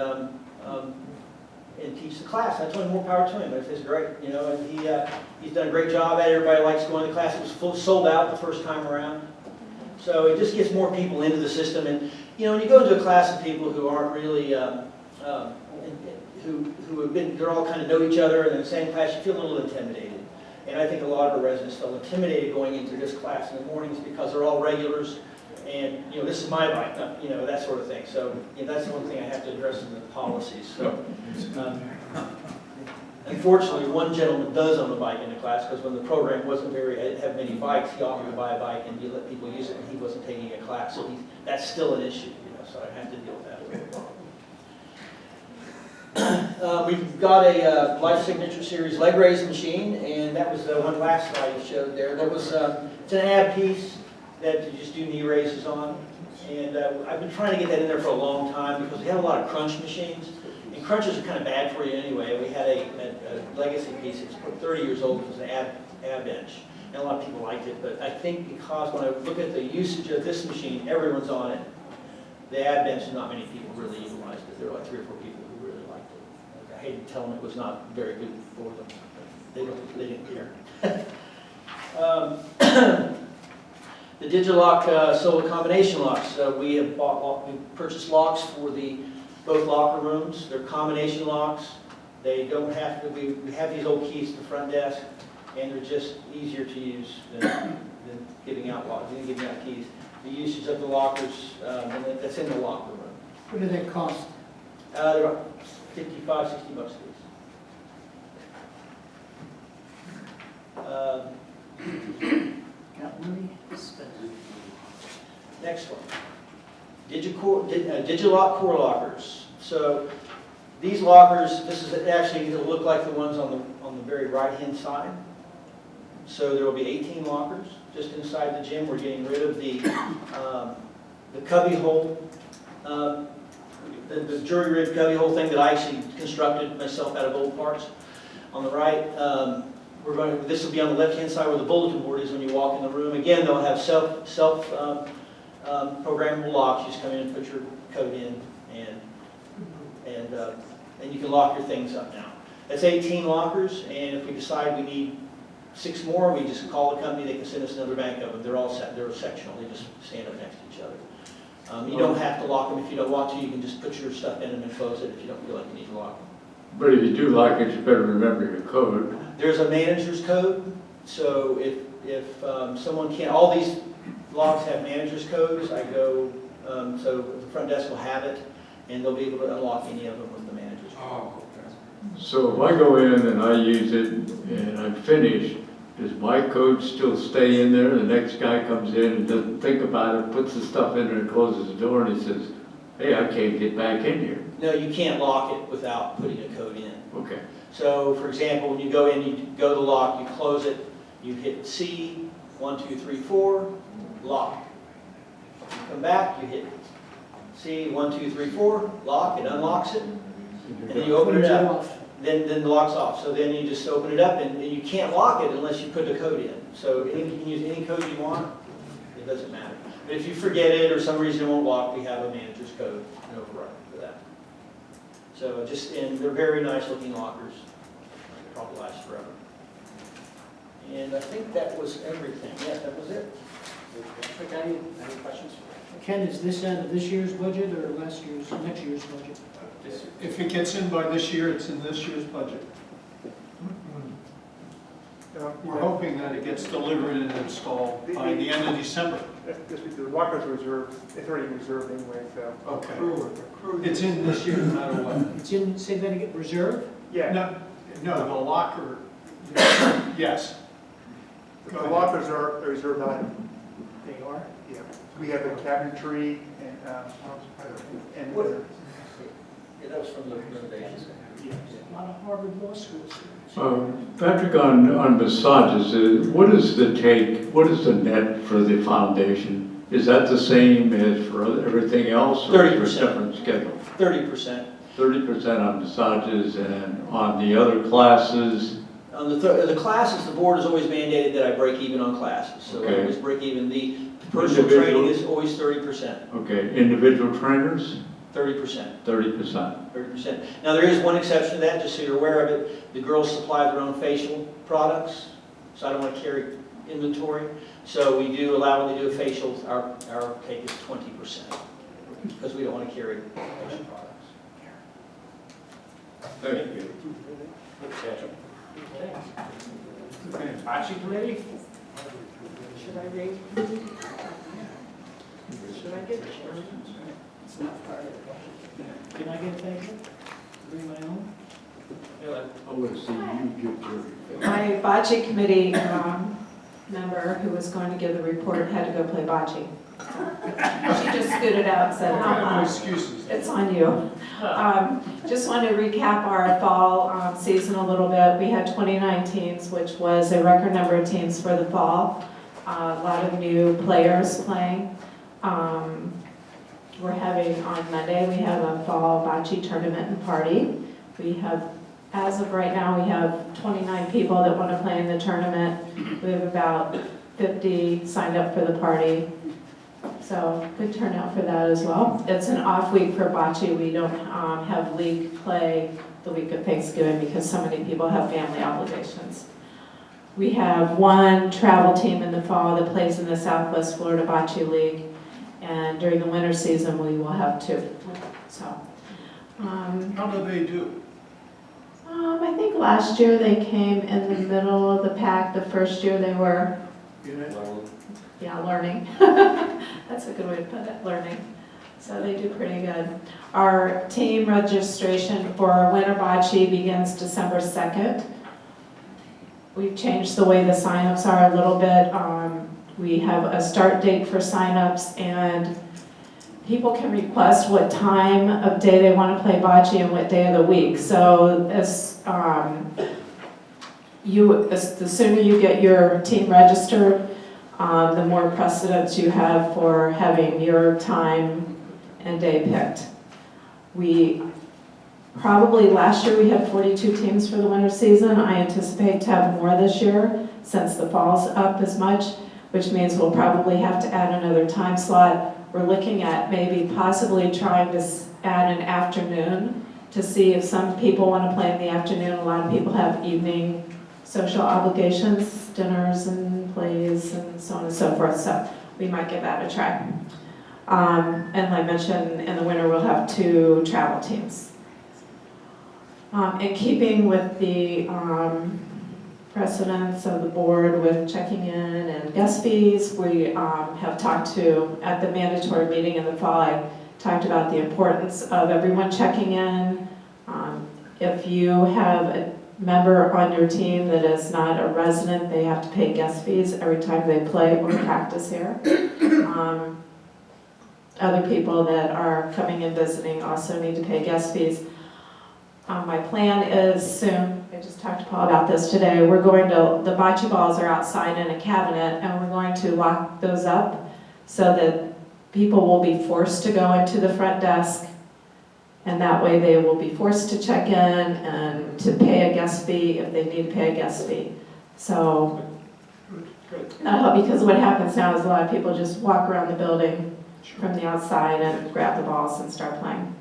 Speaker 10: teach the class. I told him more power to him. It's great, and he's done a great job at it. Everybody likes going to the class. It was sold out the first time around. So it just gets more people into the system. And when you go into a class of people who aren't really who have been, they're all kind of know each other, and in the same class, you feel a little intimidated. And I think a lot of our residents felt intimidated going into this class in the mornings because they're all regulars, and this is my bike, that sort of thing. So that's the one thing I have to address in the policies. So unfortunately, one gentleman does own a bike in the class, because when the program wasn't I didn't have many bikes, he offered to buy a bike and let people use it, and he wasn't taking a class. So that's still an issue, so I have to deal with that a little bit. We've got a Life Signature Series leg raise machine, and that was the one last slide you showed there. That was it's an ab piece that you just do knee raises on, and I've been trying to get that in there for a long time because we have a lot of crunch machines, and crunches are kind of bad for you anyway. We had a legacy piece. It's 30 years old. It was an ab bench, and a lot of people liked it. But I think because when I look at the usage of this machine, everyone's on it. The ab bench, not many people really utilized it. There were like 3 or 4 people who really liked it. I hate to tell them it was not very good for them. They didn't care. The Digilock solar combination locks. We purchased locks for both locker rooms. They're combination locks. They don't have to. We have these old keys at the front desk, and they're just easier to use than giving out keys. The usage of the lockers, that's in the locker room.
Speaker 1: What do they cost?
Speaker 10: They're about $55, $60 a piece.
Speaker 1: Got money?
Speaker 10: Next one. Digilock core lockers. So these lockers, this is actually going to look like the ones on the very right-hand side. So there will be 18 lockers just inside the gym. We're getting rid of the cubby hole Um, the jury rig cubby hole thing that I actually constructed myself out of old parts on the right. This will be on the left-hand side where the bulletin board is when you walk in the room. Again, they'll have programmable locks. You just come in and put your code in, and you can lock your things up now. That's 18 lockers, and if we decide we need 6 more, we just call the company. They can send us another bank of them. They're all they're sectional. They just stand up next to each other. You don't have to lock them if you don't want to. You can just put your stuff in them and close it if you don't feel like you need to lock them.
Speaker 6: But if you do lock it, you better remember your code.
Speaker 10: There's a manager's code, so if someone can't, all these locks have manager's codes. I go, so the front desk will have it, and they'll be able to unlock any of them with the manager's code.
Speaker 7: Oh, okay.
Speaker 6: So if I go in and I use it and I'm finished, does my code still stay in there? The next guy comes in and doesn't think about it, puts the stuff in there and closes the door and he says, hey, I can't get back in here.
Speaker 10: No, you can't lock it without putting a code in.
Speaker 6: Okay.
Speaker 10: So, for example, when you go in, you go to the lock, you close it, you hit C, 1, 2, 3, 4, lock. You come back, you hit C, 1, 2, 3, 4, lock, it unlocks it, and then you open it up. Then the lock's off. So then you just open it up, and you can't lock it unless you put the code in. So you can use any code you want. It doesn't matter. But if you forget it or some reason it won't lock, we have a manager's code and override for that. So and they're very nice looking lockers. They probably last forever. And I think that was everything. Yeah, that was it.
Speaker 2: Any questions?
Speaker 1: Ken, is this out of this year's budget or next year's budget?
Speaker 4: If it gets in by this year, it's in this year's budget. We're hoping that it gets delivered and installed by the end of December.
Speaker 3: The lockers reserved, it's already reserved anyway, so.
Speaker 4: Okay.
Speaker 7: Accrued.
Speaker 4: It's in this year no matter what.
Speaker 1: It's in, say that again, reserve?
Speaker 3: Yeah,
Speaker 4: No, the locker, yes.
Speaker 3: the lockers are a reserved item.
Speaker 1: They are.
Speaker 3: Yeah, we have a cabinetry and
Speaker 10: Yeah, that was from the renovations.
Speaker 1: A lot of Harvard Law School students.
Speaker 6: Patrick, on massages, what is the net for the foundation? Is that the same as for everything else? Or is there a
Speaker 10: 30%.
Speaker 6: different schedule?
Speaker 10: 30%.
Speaker 6: 30% on massages, and on the other classes?
Speaker 10: On the classes, the board has always mandated that I break even on classes. So I
Speaker 6: Okay.
Speaker 10: always break even. The personal
Speaker 6: Individual-
Speaker 10: training is always 30%.
Speaker 6: Okay, individual trainers?
Speaker 10: 30%.
Speaker 6: 30%.
Speaker 10: 30%. Now, there is one exception to that, just so you're aware of it. The girls supply their own facial products, so I don't want to carry inventory. So we do allow when they do a facial, our take is 20%, because we don't want to carry facial products.
Speaker 6: Thank you.
Speaker 2: Okay. Action committee? Should I read? Should I get It's not part of the question.
Speaker 1: Can I get a facial? Bring my own?
Speaker 6: I want to see you give your.
Speaker 11: My bocce committee member who was going to give the report had to go play bocce. She just scooted out and said,
Speaker 4: No
Speaker 11: "Uh-uh,
Speaker 4: excuses.
Speaker 11: it's on you." Just want to recap our fall season a little bit. We had 29 teams, which was a record number of teams for the fall. A lot of new players playing. We're having, on Monday, we have a fall bocce tournament and party. We have, as of right now, we have 29 people that want to play in the tournament. We have about 50 signed up for the party. So good turnout for that as well. It's an off week for bocce. We don't have league play the week of Thanksgiving because so many people have family obligations. We have one travel team in the fall that plays in the Southwest Florida Bocce League. And during the winter season, we will have 2. So,
Speaker 4: How do they do?
Speaker 11: I think last year they came in the middle of the pack. The first year they were, learning. That's a good way to put it, learning. So they do pretty good. Our team registration for Winter Bocce begins December 2nd. We've changed the way the signups are a little bit. We have a start date for signups, and people can request what time of day they want to play bocce and what day of the week. So the sooner you get your team registered, the more precedence you have for having your time and day picked. We probably, last year we had 42 teams for the winter season. I anticipate to have more this year since the fall's up as much, which means we'll probably have to add another time slot. We're looking at maybe possibly trying to add an afternoon to see if some people want to play in the afternoon. A lot of people have evening social obligations, dinners and plays and so on and so forth, so we might give that a try. And like I mentioned, in the winter we'll have 2 travel teams. In keeping with the precedence of the board with checking in and guest fees, we have talked to, at the mandatory meeting in the fall, I talked about the importance of everyone checking in. If you have a member on your team that is not a resident, they have to pay guest fees every time they play or practice here. Other people that are coming and visiting also need to pay guest fees. My plan is soon, I just talked to Paul about this today, we're going to, the bocce balls are outside in a cabinet and we're going to lock those up so that people will be forced to go into the front desk, and that way they will be forced to check in and to pay a guest fee if they need to pay a guest fee. So, because what happens now is a lot of people just walk around the building from the outside and grab the balls and start playing.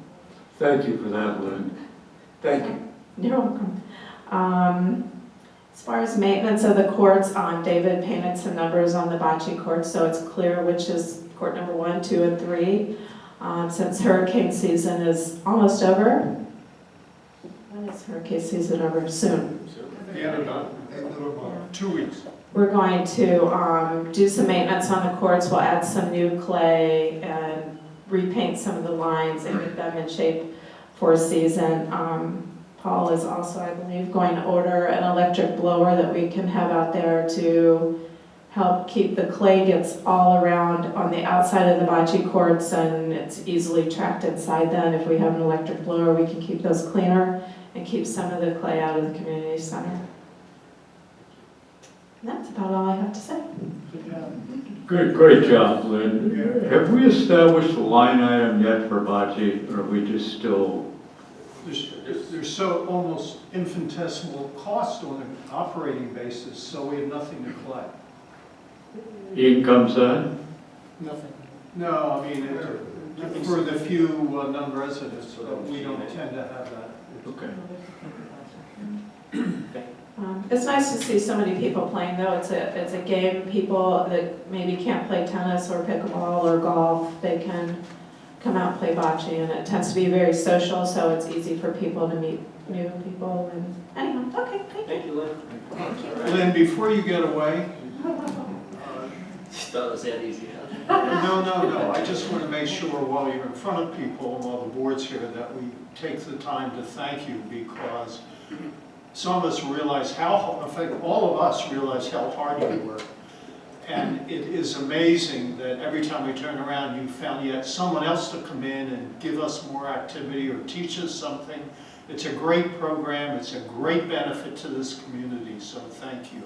Speaker 6: Thank you for that, Lynn. Thank you.
Speaker 11: You're welcome. As far as maintenance of the courts, David painted some numbers on the bocce courts so it's clear which is court number 1, 2, and 3. Since hurricane season is almost over. When is hurricane season over? Soon.
Speaker 4: The end of month, 2 weeks.
Speaker 11: We're going to do some maintenance on the courts. We'll add some new clay and repaint some of the lines and get them in shape for a season. Paul is also, I believe, going to order an electric blower that we can have out there to help keep the clay gets all around on the outside of the bocce courts, and it's easily tracked inside then. If we have an electric blower, we can keep those cleaner and keep some of the clay out of the community center. And that's about all I have to say.
Speaker 6: Good, great job, Lynn. Have we established a line item yet for bocce, or are we just still?
Speaker 4: There's so almost infinitesimal cost on an operating basis, so we have nothing to collect.
Speaker 6: Income side?
Speaker 4: Nothing. No, I mean, for the few non-residents, we don't tend to have that.
Speaker 6: Okay.
Speaker 11: It's nice to see so many people playing though. It's a game people that maybe can't play tennis or pickleball or golf, they can come out and play bocce, and it tends to be very social, so it's easy for people to meet new people. And anyhow, okay, thank you.
Speaker 2: Lynn.
Speaker 11: Thank you.
Speaker 4: Lynn, before you get away,
Speaker 2: That was that easy, huh?
Speaker 4: no, I just want to make sure while you're in front of people and while the board's here that we take the time to thank you, because some of us realize in fact, all of us realize how hard you work. And it is amazing that every time we turn around, you found yet someone else to come in and give us more activity or teach us something. It's a great program. It's a great benefit to this community, so thank you.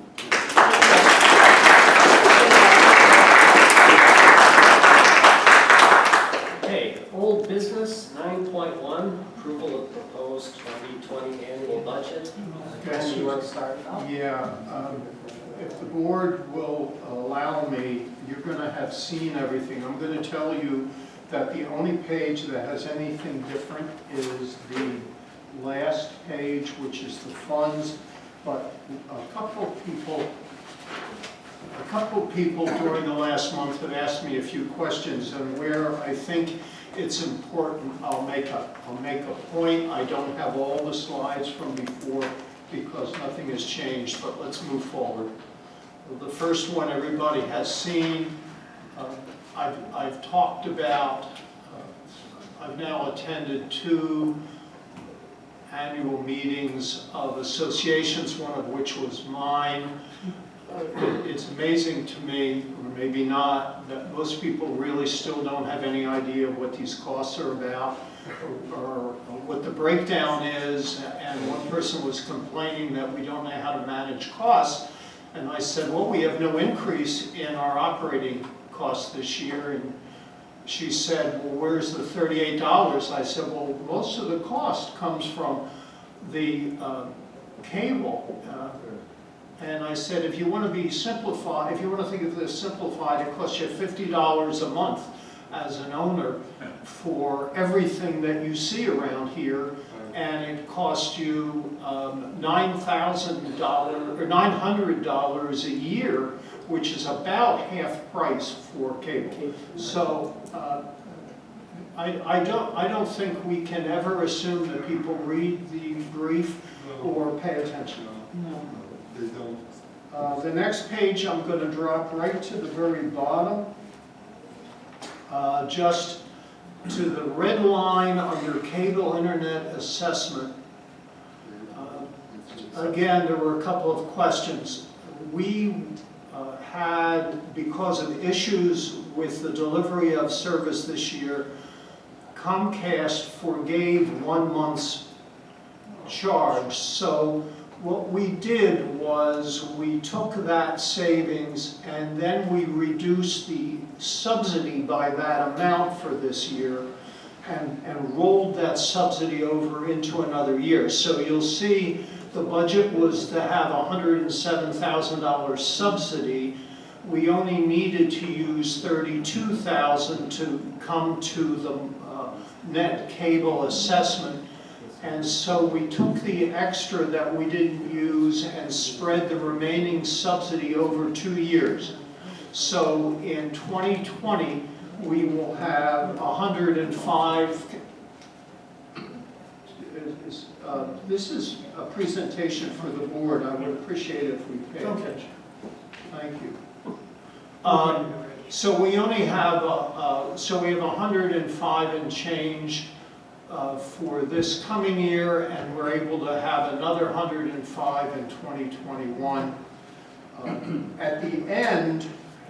Speaker 2: Okay, old business, 9.1, approval of proposed 2020 annual budget.
Speaker 4: Okay.
Speaker 2: You want to start out?
Speaker 4: Yeah, if the board will allow me, you're going to have seen everything. I'm going to tell you that the only page that has anything different is the last page, which is the funds. But a couple of people during the last month have asked me a few questions, and where I think it's important, I'll make a point. I don't have all the slides from before because nothing has changed, but let's move forward. The first one everybody has seen. I've talked about, I've now attended 2 annual meetings of associations, one of which was mine. It's amazing to me, or maybe not, that most people really still don't have any idea what these costs are about or what the breakdown is. And one person was complaining that we don't know how to manage costs. And I said, well, we have no increase in our operating costs this year. And she said, well, where's the $38? I said, well, most of the cost comes from the cable. And I said, if you want to be simplified, if you want to think of this simplified, it costs you $50 a month as an owner for everything that you see around here. And it costs you $9,000 or $900 a year, which is about half price for cable. So I don't think we can ever assume that people read the brief or pay attention.
Speaker 7: No, they don't.
Speaker 4: The next page, I'm going to drop right to the very bottom, just to the red line under cable internet assessment. Again, there were a couple of questions. We had, because of issues with the delivery of service this year, Comcast forgave 1 month's charge. So what we did was we took that savings and then we reduced the subsidy by that amount for this year and rolled that subsidy over into another year. So you'll see the budget was to have a $107,000 subsidy. We only needed to use $32,000 to come to the net cable assessment. And so we took the extra that we didn't use and spread the remaining subsidy over 2 years. So in 2020, we will have 105. This is a presentation for the board. I would appreciate it if we pay attention. Thank you. So we only have, so we have 105 and change for this coming year, and we're able to have another 105 in 2021. At the end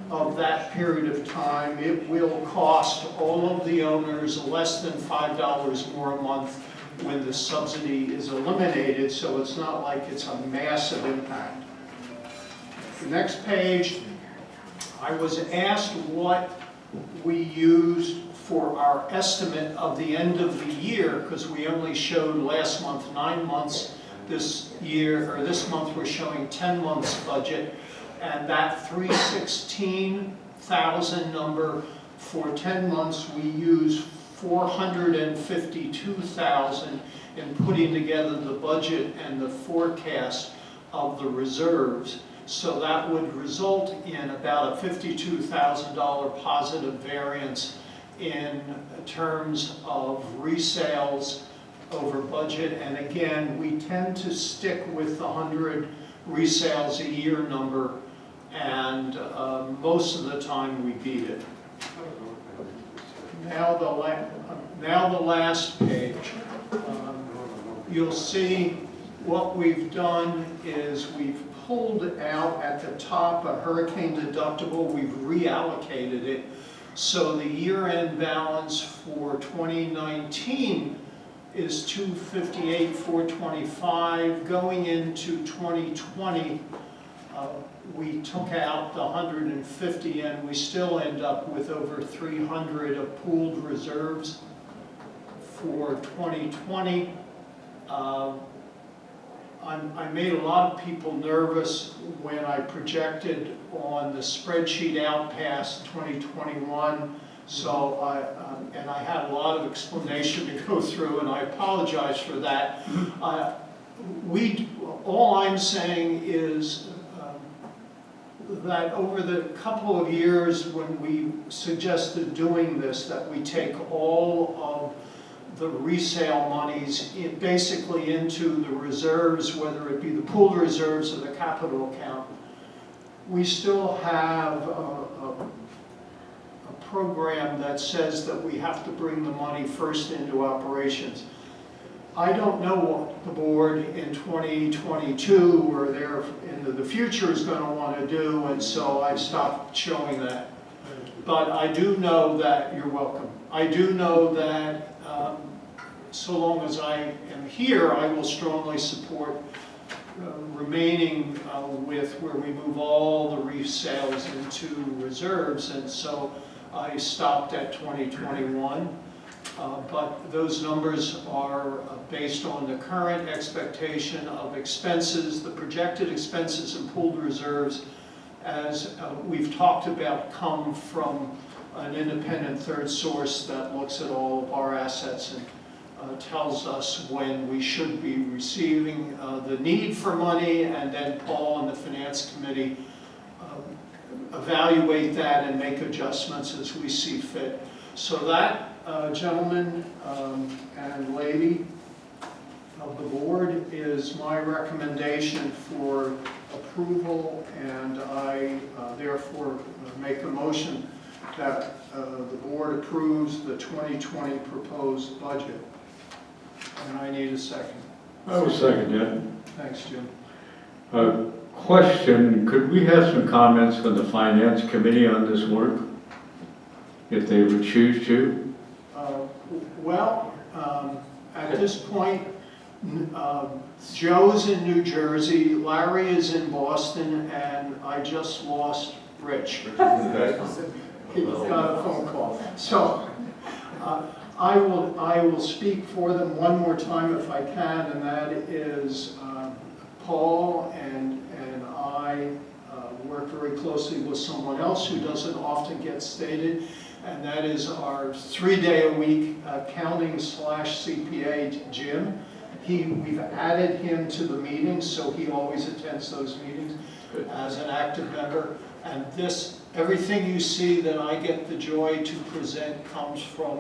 Speaker 4: of that period of time, it will cost all of the owners less than $5 more a month when the subsidy is eliminated, so it's not like it's a massive impact. The next page, I was asked what we used for our estimate of the end of the year, because we only showed last month 9 months. This year, or this month, we're showing 10 months budget, and that 316,000 number for 10 months, we use 452,000 in putting together the budget and the forecast of the reserves. So that would result in about a $52,000 positive variance in terms of resales over budget. And again, we tend to stick with the 100 resales a year number, and most of the time we beat it. Now the last page. You'll see what we've done is we've pulled out at the top a hurricane deductible. We've reallocated it. So the year-end balance for 2019 is $258,425. Going into 2020, we took out the 150, and we still end up with over 300 of pooled reserves for 2020. I made a lot of people nervous when I projected on the spreadsheet out past 2021. So and I had a lot of explanation to go through, and I apologize for that. All I'm saying is that over the couple of years when we suggested doing this, that we take all of the resale monies basically into the reserves, whether it be the pooled reserves or the capital account. We still have a program that says that we have to bring the money first into operations. I don't know what the board in 2022 or there into the future is going to want to do, and so I stopped showing that. But I do know that, you're welcome, I do know that so long as I am here, I will strongly support remaining with where we move all the resales into reserves. And so I stopped at 2021. But those numbers are based on the current expectation of expenses, the projected expenses and pooled reserves, as we've talked about, come from an independent third source that looks at all of our assets and tells us when we should be receiving the need for money, and then Paul and the Finance Committee evaluate that and make adjustments as we see fit. So that, gentlemen and lady of the board, is my recommendation for approval, and I therefore make a motion that the board approves the 2020 proposed budget. And I need a second.
Speaker 6: I will second that.
Speaker 4: Thanks, Jim.
Speaker 6: Question, could we have some comments from the Finance Committee on this work, if they would choose to?
Speaker 4: Well, at this point, Joe's in New Jersey, Larry is in Boston, and I just lost Rich. He got a phone call. So I will speak for them one more time if I can, and that is Paul and I work very closely with someone else who doesn't often get stated, and that is our 3-day-a-week accounting/CPA, Jim. We've added him to the meetings, so he always attends those meetings as an active member. And everything you see that I get the joy to present comes from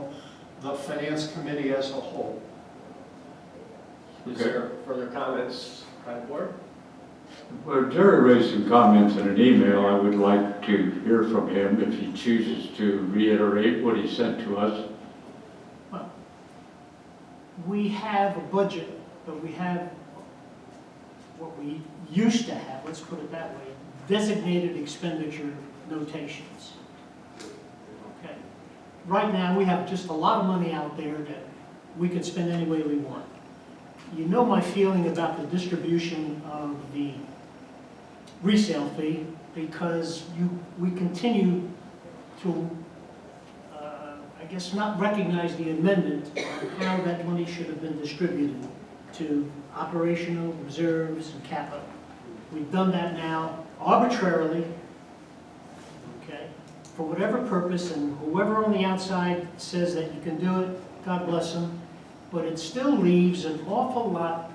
Speaker 4: the Finance Committee as a whole.
Speaker 2: Is there further comments by the board?
Speaker 6: Well, Jerry raised some comments in an email. I would like to hear from him if he chooses to reiterate what he sent to us.
Speaker 1: Well, we have a budget, but we have what we used to have, let's put it that way, designated expenditure notations. Okay. Right now, we have just a lot of money out there that we could spend any way we want. You know my feeling about the distribution of the resale fee, because we continue to, I guess, not recognize the amendment on how that money should have been distributed to operational, reserves, and capital. We've done that now arbitrarily, okay, for whatever purpose, and whoever on the outside says that you can do it, God bless them, but it still leaves an awful lot,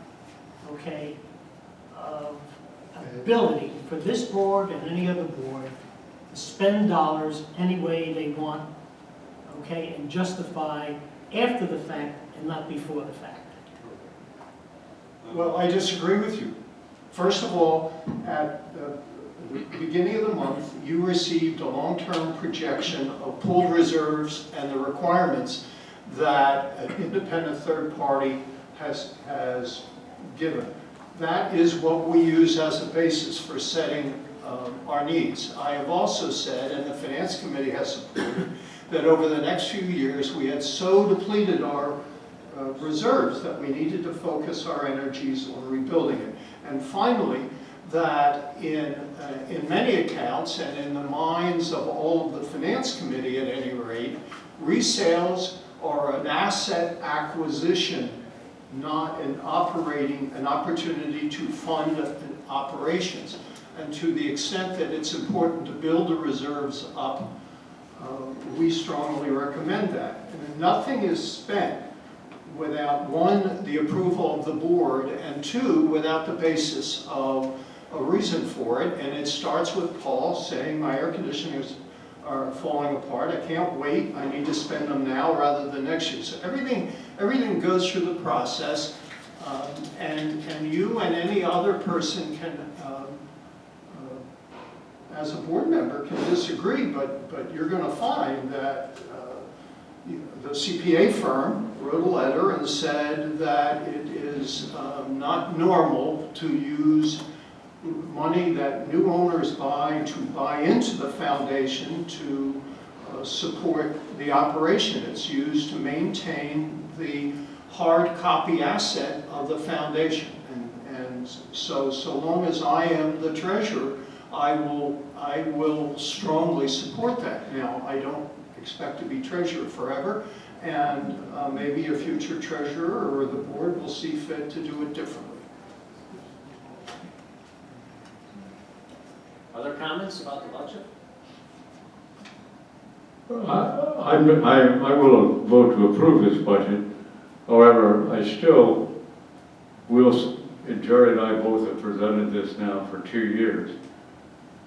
Speaker 1: okay, of ability for this board and any other board to spend dollars any way they want, okay, and justify after the fact and not before the fact.
Speaker 4: Well, I disagree with you. First of all, at the beginning of the month, you received a long-term projection of pooled reserves and the requirements that an independent third party has given. That is what we use as a basis for setting our needs. I have also said, and the Finance Committee has supported, that over the next few years we had so depleted our reserves that we needed to focus our energies on rebuilding it. And finally, that in many accounts and in the minds of all of the Finance Committee at any rate, resales are an asset acquisition, not an opportunity to fund operations. And to the extent that it's important to build the reserves up, we strongly recommend that. And nothing is spent without, one, the approval of the board, and two, without the basis of a reason for it. And it starts with Paul saying, my air conditioners are falling apart, I can't wait, I need to spend them now rather than next year. So everything goes through the process, and you and any other person can, as a board member, can disagree, but you're going to find that the CPA firm wrote a letter and said that it is not normal to use money that new owners buy to buy into the foundation to support the operation. It's used to maintain the hard copy asset of the foundation. And so long as I am the treasurer, I will strongly support that. Now, I don't expect to be treasurer forever, and maybe a future treasurer or the board will see fit to do it differently.
Speaker 2: Other comments about the budget?
Speaker 6: I will vote to approve this budget. However, I still will, and Jerry and I both have presented this now for 2 years.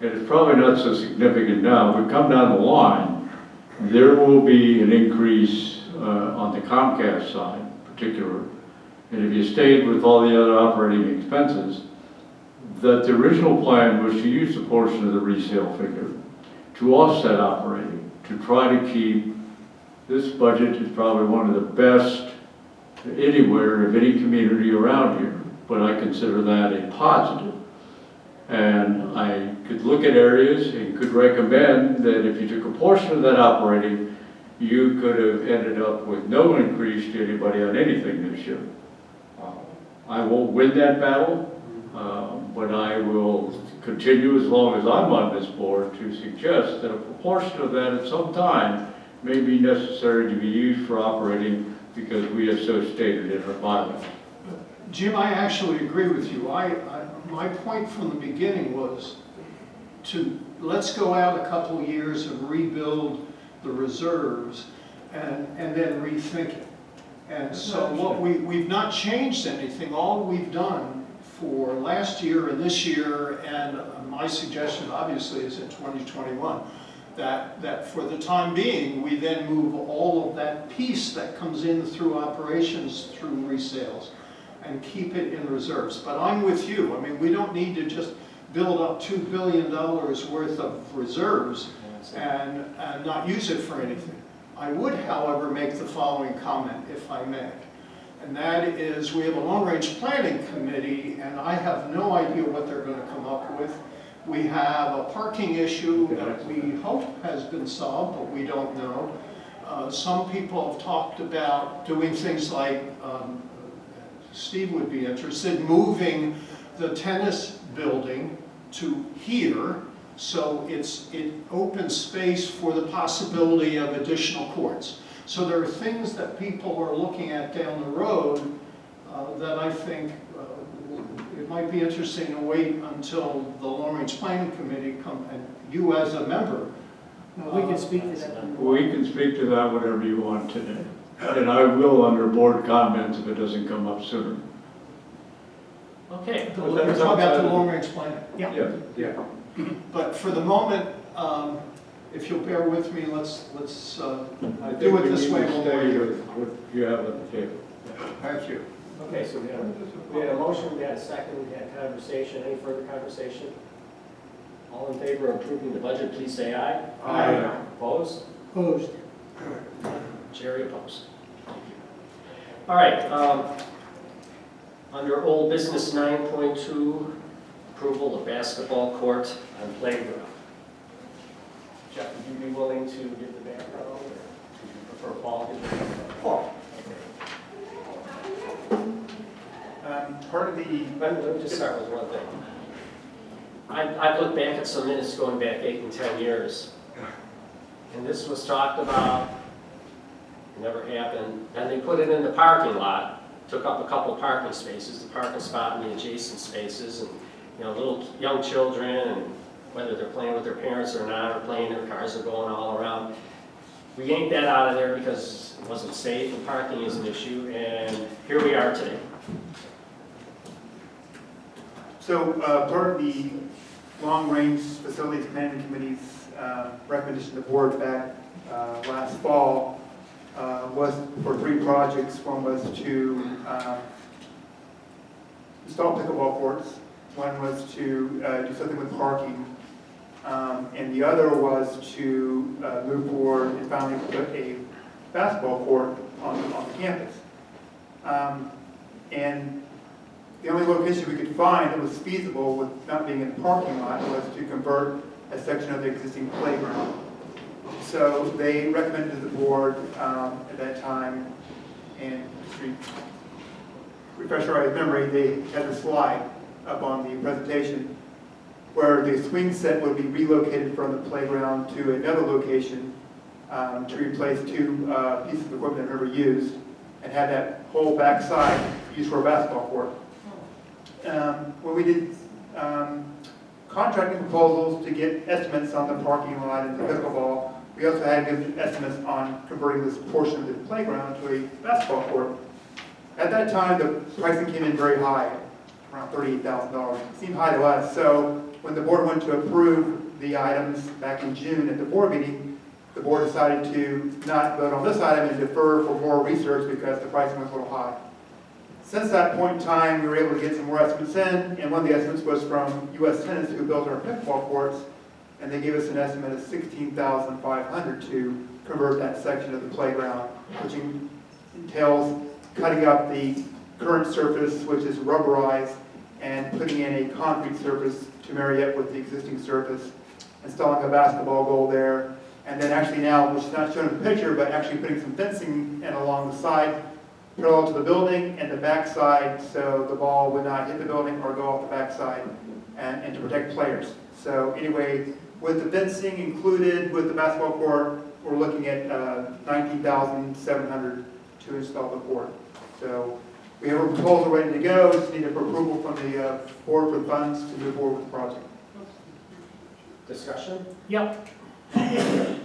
Speaker 6: And it's probably not so significant now, but come down the line, there will be an increase on the Comcast side in particular. And if you stayed with all the other operating expenses, that the original plan was to use a portion of the resale figure to offset operating, to try to keep, this budget is probably one of the best anywhere of any community around here, but I consider that a positive. And I could look at areas and could recommend that if you took a portion of that operating, you could have ended up with no increase to anybody on anything this year. I won't win that battle, but I will continue as long as I'm on this board to suggest that a proportion of that at some time may be necessary to be used for operating because we have so stated in our bylaws.
Speaker 4: Jim, I actually agree with you. My point from the beginning was let's go out a couple of years and rebuild the reserves and then rethink it. And so we've not changed anything. All we've done for last year and this year, and my suggestion obviously is in 2021, that for the time being, we then move all of that piece that comes in through operations, through resales, and keep it in reserves. But I'm with you. I mean, we don't need to just build up $2 billion worth of reserves and not use it for anything. I would, however, make the following comment, if I may. And that is, we have a long-range planning committee, and I have no idea what they're going to come up with. We have a parking issue that we hope has been solved, but we don't know. Some people have talked about doing things like, Steve would be interested, moving the tennis building to here, so it opens space for the possibility of additional courts. So there are things that people are looking at down the road that I think it might be interesting to wait until the long-range planning committee come, and you as a member.
Speaker 1: We can speak to that.
Speaker 6: We can speak to that whatever you want today. And I will under board comments if it doesn't come up sooner.
Speaker 2: Okay.
Speaker 4: We're talking about the long-range planning.
Speaker 6: Yeah.
Speaker 4: But for the moment, if you'll bear with me, let's
Speaker 6: I think
Speaker 4: do it
Speaker 6: we
Speaker 4: this
Speaker 6: need
Speaker 4: way
Speaker 6: to
Speaker 4: one more
Speaker 6: stay
Speaker 4: year.
Speaker 6: with what you have on the table.
Speaker 4: Thank you.
Speaker 2: Okay, so we had a motion, we had a second, we had conversation. Any further conversation? All in favor of approving the budget, please say aye.
Speaker 4: Aye.
Speaker 2: Opposed?
Speaker 1: Opposed.
Speaker 2: Jerry opposed. Thank you. All right, under old business 9.2, approval of basketball court and playground. Jeff, would you be willing to give the background, or would you prefer Paul to give the background?
Speaker 3: Paul. Part of the,
Speaker 2: Let me just start with one thing. I've looked back at some minutes going back 8 and 10 years, and this was talked about, it never happened, and they put it in the parking lot, took up a couple of parking spaces, the parking spot and the adjacent spaces, and little young children, and whether they're playing with their parents or not, or playing in their cars, are going all around. We yanked that out of there because it wasn't safe, and parking is an issue, and here we are today.
Speaker 3: so part of the long-range facilities planning committee's recommendation to the board back last fall was for 3 projects. One was to install pickleball courts. One was to do something with parking. And the other was to move forward and finally put a basketball court on the campus. And the only location we could find that was feasible with not being in the parking lot was to convert a section of the existing playground. So they recommended to the board at that time, and to refresh our memory, they had a slide up on the presentation where the swing set would be relocated from the playground to another location to replace two pieces of equipment I've never used, and had that whole backside used for a basketball court. When we did contracting proposals to get estimates on the parking lot and the pickleball, we also had good estimates on converting this portion of the playground to a basketball court. At that time, the pricing came in very high, around $38,000. It seemed high to us, so when the board went to approve the items back in June at the board meeting, the board decided to not vote on this item and defer for more research because the pricing was a little high. Since that point in time, we were able to get some more estimates in, and one of the estimates was from U.S. Tenants who built our pickleball courts, and they gave us an estimate of $16,500 to convert that section of the playground, which entails cutting up the current surface, which is rubberized, and putting in a concrete surface to marry up with the existing surface, installing a basketball goal there, and then actually now, which is not shown in the picture, but actually putting some fencing in along the side, parallel to the building and the back side, so the ball would not hit the building or go off the back side, and to protect players. So anyway, with the fencing included with the basketball court, we're looking at $19,700 to install the court. So we have a proposal ready to go. Just need approval from the board for funds to move forward with the project.
Speaker 2: Discussion?
Speaker 1: Yep. I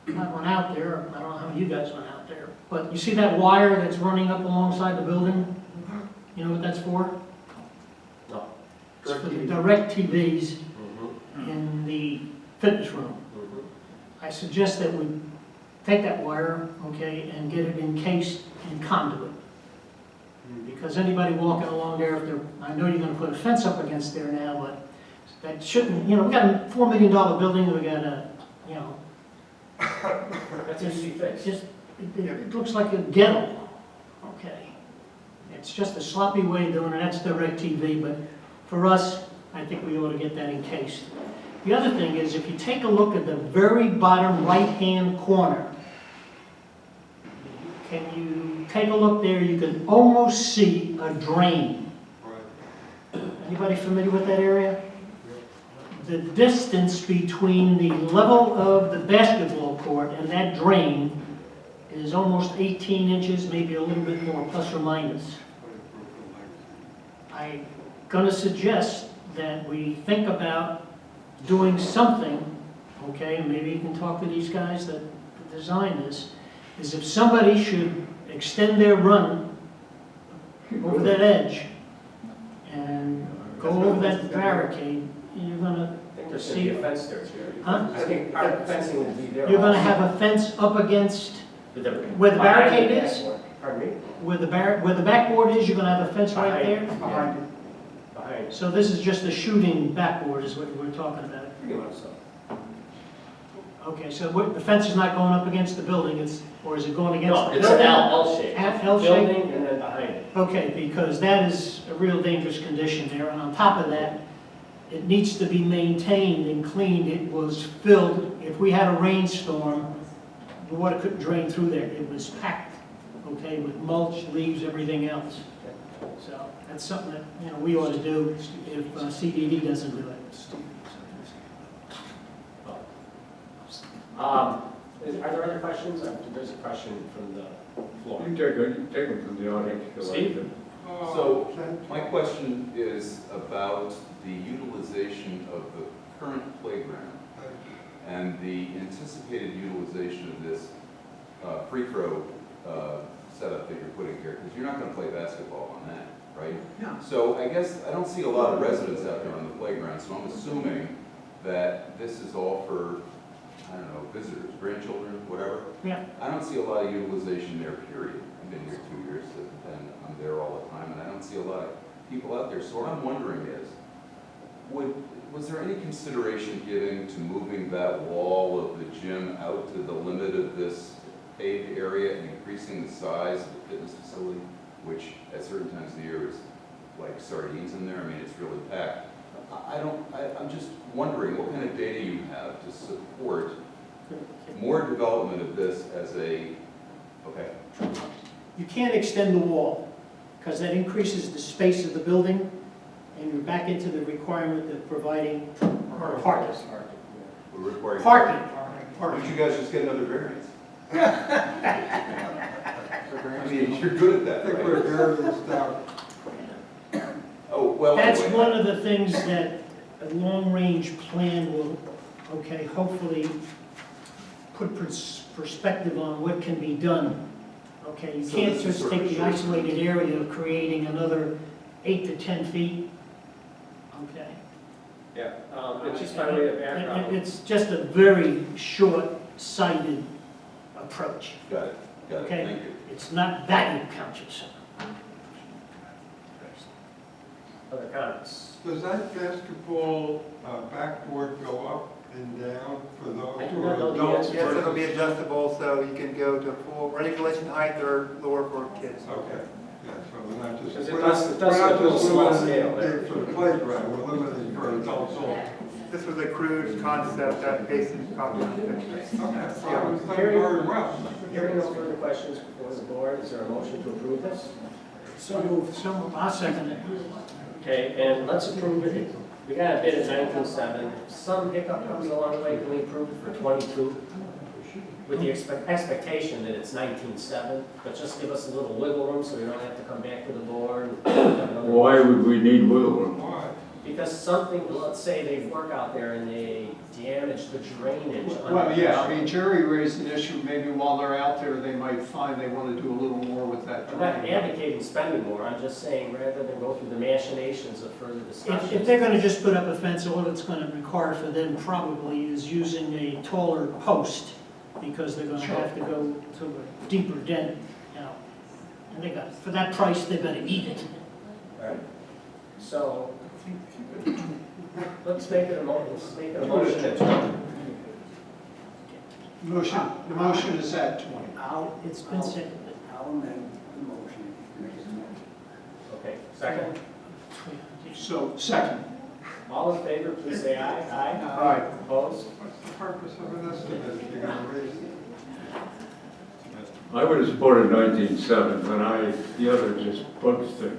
Speaker 1: went out there, I don't know how you guys went out there, but you see that wire that's running up alongside the building? You know what that's for?
Speaker 2: No.
Speaker 1: It's for the direct TVs in the fitness room. I suggest that we take that wire, okay, and get it encased in conduit. Because anybody walking along there, if they're, I know you're gonna put a fence up against there now, but that shouldn't, you know, we got a $4 million building, we got a, you know,
Speaker 2: That's easy fix.
Speaker 1: just, it looks like a ghetto, okay? It's just a sloppy way of doing it, that's direct TV, but for us, I think we ought to get that encased. The other thing is, if you take a look at the very bottom right-hand corner, can you take a look there? You can almost see a drain. Anybody familiar with that area? The distance between the level of the basketball court and that drain is almost 18 inches, maybe a little bit more, plus or minus. I'm gonna suggest that we think about doing something, okay, maybe you can talk to these guys that design this, is if somebody should extend their run over that edge and go over that barricade, you're gonna
Speaker 2: I think there's going to be a fence there too.
Speaker 1: Huh?
Speaker 2: I think part of the fencing will be there.
Speaker 1: You're gonna
Speaker 2: also.
Speaker 1: have a fence up against
Speaker 2: With the-
Speaker 1: where the
Speaker 2: behind
Speaker 1: barricade
Speaker 2: the
Speaker 1: is?
Speaker 2: backboard. Pardon me?
Speaker 1: where the backboard is, you're gonna have a fence right there?
Speaker 2: Behind it. Behind.
Speaker 1: So this is just a shooting backboard is what we're talking about.
Speaker 2: Pretty much so.
Speaker 1: Okay, so the fence is not going up against the building, or is it going against
Speaker 2: No,
Speaker 1: the
Speaker 2: it's
Speaker 1: building?
Speaker 2: an L shape.
Speaker 1: L shape?
Speaker 2: Building and then behind it.
Speaker 1: Okay, because that is a real dangerous condition there, and on top of that, it needs to be maintained and cleaned. It was filled, if we had a rainstorm, the water couldn't drain through there. It was packed, okay, with mulch, leaves, everything else. So that's something that, you know, we ought to do if CDD doesn't do it.
Speaker 2: Are there other questions? There's a question from the floor.
Speaker 6: You take it from the audience. if you like.
Speaker 2: Steve?
Speaker 12: So, my question is about the utilization of the current playground and the anticipated utilization of this free throw setup that you're putting here, because you're not going to play basketball on that, right?
Speaker 5: No.
Speaker 12: So I guess I don't see a lot of residents out there on the playground, so I'm assuming that this is all for, I don't know, visitors, grandchildren, whatever.
Speaker 1: Yeah.
Speaker 12: I don't see a lot of utilization there, period. I've been here 2 years, and I'm there all the time, and I don't see a lot of people out there. So what I'm wondering is, was there any consideration given to moving that wall of the gym out to the limit of this paved area and increasing the size of the fitness facility, which at certain times of the year is like sardines in there? I mean, it's really packed. I'm just wondering what kind of data you have to support more development of this as a, okay.
Speaker 1: You can't extend the wall, because that increases the space of the building, and you're back into the requirement of providing parking.
Speaker 12: We're requiring
Speaker 1: Parking.
Speaker 7: park.
Speaker 12: Why don't you guys just get another variance? I mean, you're good at
Speaker 7: I
Speaker 12: that,
Speaker 7: think we're
Speaker 12: right?
Speaker 7: variance down.
Speaker 12: Oh, well,
Speaker 1: That's
Speaker 12: anyway.
Speaker 1: one of the things that a long-range plan will, okay, hopefully put perspective on what can be done. Okay, you
Speaker 12: So
Speaker 1: can't
Speaker 12: this is
Speaker 1: just
Speaker 12: sort of
Speaker 1: take the
Speaker 12: short-
Speaker 1: isolated area of creating another 8 to 10 feet. Okay.
Speaker 2: Yeah, and just by way of background,
Speaker 1: It's just a very short-sighted approach.
Speaker 12: Got it,
Speaker 1: Okay.
Speaker 12: thank you.
Speaker 1: It's not value conscious.
Speaker 2: other comments?
Speaker 7: Does that basketball backboard go up and down for those
Speaker 2: I do
Speaker 7: who
Speaker 2: not
Speaker 7: are
Speaker 2: know the
Speaker 7: adults?
Speaker 2: answer.
Speaker 3: Yes, it'll be adjustable, so you can go to full regulation height or lower for kids.
Speaker 7: Okay, yeah, so we're not just.
Speaker 2: Because it
Speaker 7: we're
Speaker 2: does-
Speaker 7: not-
Speaker 2: it does
Speaker 7: we're not
Speaker 2: go to a
Speaker 7: just
Speaker 2: small
Speaker 7: limiting
Speaker 2: scale,
Speaker 7: it For the playground, we're limiting for adults only.
Speaker 3: This was a crude concept that based in copy.
Speaker 7: Okay, so it's done
Speaker 2: Hearing-
Speaker 7: very well.
Speaker 2: Hearing no further questions before the board, is there a motion to approve this?
Speaker 1: So moved. So, I'll second it.
Speaker 2: Okay, and let's approve it. We got a bid at 19.7. If some hiccup comes along the way, can we approve it for 22? With the expectation that it's 19.7, but just give us a little wiggle room so we don't have to come back to the board.
Speaker 6: Why would we need wiggle room?
Speaker 7: Why?
Speaker 2: Because something, let's say they work out there and they damage the drainage.
Speaker 4: Well, yeah, I mean, Jerry raised an issue, maybe while they're out there, they might find they want to do a little more with that.
Speaker 2: I'm not advocating spending more, I'm just saying rather than go through the machinations of further
Speaker 1: If
Speaker 2: discussion.
Speaker 1: they're gonna just put up a fence, all it's gonna require for them probably is using a taller post, because they're gonna have to go to a deeper dent, you know. And they got, for that price, they better eat it.
Speaker 2: Right. So, let's make it a motion at 20.
Speaker 4: The motion is at 20.
Speaker 1: It's been seconded.
Speaker 8: I'll amend the motion.
Speaker 2: Okay, second?
Speaker 4: So, second.
Speaker 2: All in favor, please say aye. Aye.
Speaker 4: Aye.
Speaker 2: Opposed?
Speaker 7: What's the purpose of an estimate if you're gonna raise it?
Speaker 6: I would have supported 19.7, but the other just bugs the.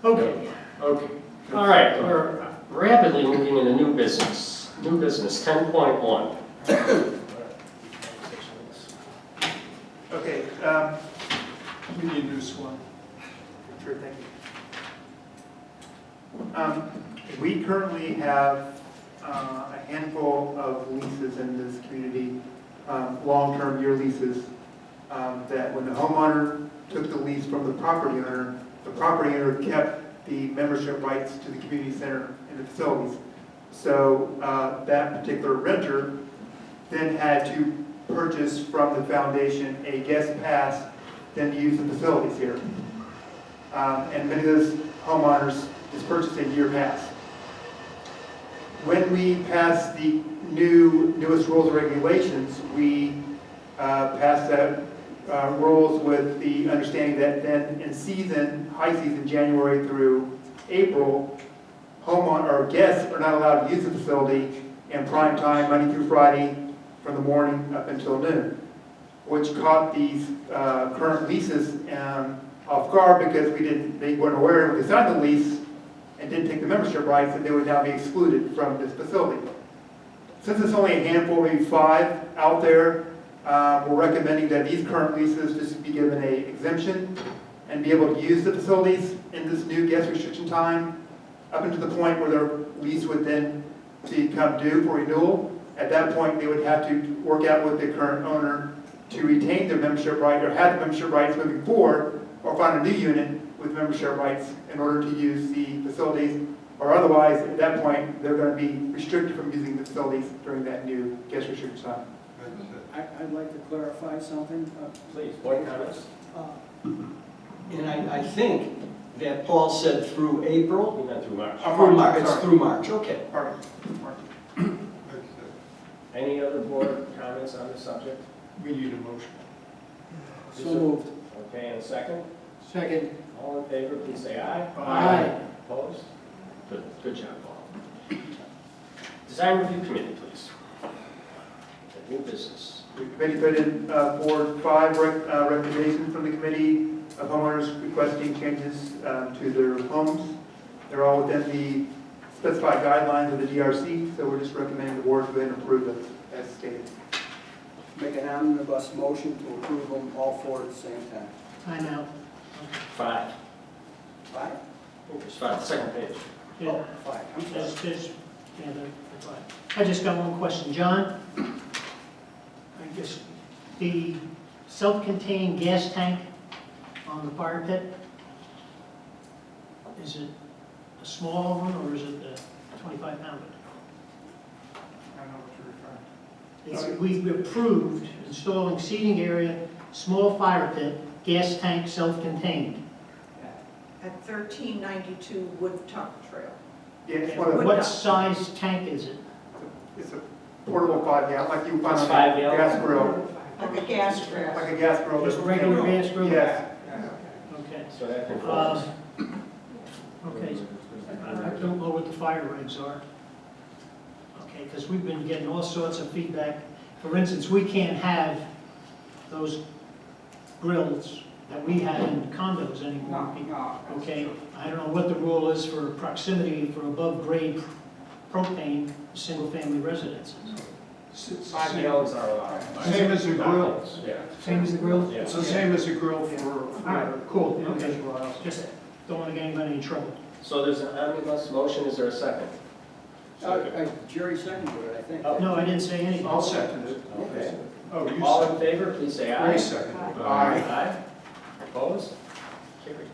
Speaker 1: Okay.
Speaker 6: Okay.
Speaker 2: All right, we're rapidly moving into new business. New business, 10.1.
Speaker 3: Okay,
Speaker 4: We need a new one.
Speaker 3: sure, thank you. We currently have a handful of leases in this community, long-term year leases, that when the homeowner took the lease from the property owner kept the membership rights to the community center and the facilities. So that particular renter then had to purchase from the foundation a guest pass, then to use the facilities here. And many of those homeowners just purchased a year pass. When we passed the newest rules and regulations, we passed that rules with the understanding that then in season, high season, January through April, homeowner or guests are not allowed to use the facility in prime time, Monday through Friday, from the morning up until noon, which caught these current leases off guard because they weren't aware when they signed the lease and didn't take the membership rights that they would now be excluded from this facility. Since it's only a handful, maybe 5 out there, we're recommending that these current leases just be given an exemption and be able to use the facilities in this new guest restriction time up until the point where their lease would then become due for renewal. At that point, they would have to work out with the current owner to retain their membership right or have the membership rights moving forward, or find a new unit with membership rights in order to use the facilities, or otherwise, at that point, they're going to be restricted from using the facilities during that new guest restriction time.
Speaker 8: I'd like to clarify something.
Speaker 2: Please, board comments?
Speaker 8: And I think that Paul said through April.
Speaker 2: We went through March.
Speaker 8: Through March, it's through March, okay.
Speaker 3: Pardon.
Speaker 2: Any other board comments on the subject?
Speaker 4: We need a motion.
Speaker 8: So moved.
Speaker 2: Okay, and a second?
Speaker 1: Second.
Speaker 2: All in favor, please say aye.
Speaker 1: Aye.
Speaker 2: Opposed? Good job, Paul. Design Review Committee, please. New business.
Speaker 3: The committee put in forward 5 recommendations from the committee of homeowners requesting changes to their homes. They're all within the specified guidelines of the DRC, so we're just recommending the board go ahead and approve it as stated.
Speaker 8: make an omnibus motion to approve them all four at the same time.
Speaker 1: Time out.
Speaker 2: 5.
Speaker 8: Five?
Speaker 2: It's 5, second page.
Speaker 1: Yeah,
Speaker 8: Oh, five, I'm sorry.
Speaker 1: yeah, that's fine. I just got one question, John. I guess the self-contained gas tank on the fire pit, is it a small one or is it the 25-pounder?
Speaker 3: I don't know what you're referring to.
Speaker 1: We approved installing seating area, small fire pit, gas tank, self-contained.
Speaker 5: At 1392 Woodtuck Trail.
Speaker 3: Yeah, it's one of the,
Speaker 1: What size tank is it?
Speaker 3: it's a portable 5-gallon, like you find
Speaker 2: It's
Speaker 3: on
Speaker 2: 5
Speaker 3: a
Speaker 2: gallon?
Speaker 3: gas grill.
Speaker 5: Like a gas grill.
Speaker 3: Like a gas grill.
Speaker 1: Just a regular gas grill?
Speaker 3: Yes.
Speaker 1: Okay.
Speaker 2: So that conforms.
Speaker 1: Okay, I don't know what the fire regs are. Okay, because we've been getting all sorts of feedback. For instance, we can't have those grills that we have in condos anymore. Okay, I don't know what the rule is for proximity for above grade propane, single-family residences.
Speaker 2: 5 gallons are allowed.
Speaker 4: Same as a grill.
Speaker 2: Yeah.
Speaker 1: Same as the grill?
Speaker 2: Yeah.
Speaker 4: It's the same as a grill for.
Speaker 1: All right, cool, okay. Just don't want to get anybody in trouble.
Speaker 2: So there's an omnibus motion, is there a second?
Speaker 8: Jerry seconded it, I think.
Speaker 2: Oh.
Speaker 1: No, I didn't say anything.
Speaker 4: I'll second it.
Speaker 2: Okay.
Speaker 4: Oh, you
Speaker 2: All
Speaker 4: second.
Speaker 2: in favor, please say aye.
Speaker 4: Ray seconded.
Speaker 2: Aye. Opposed? Carried.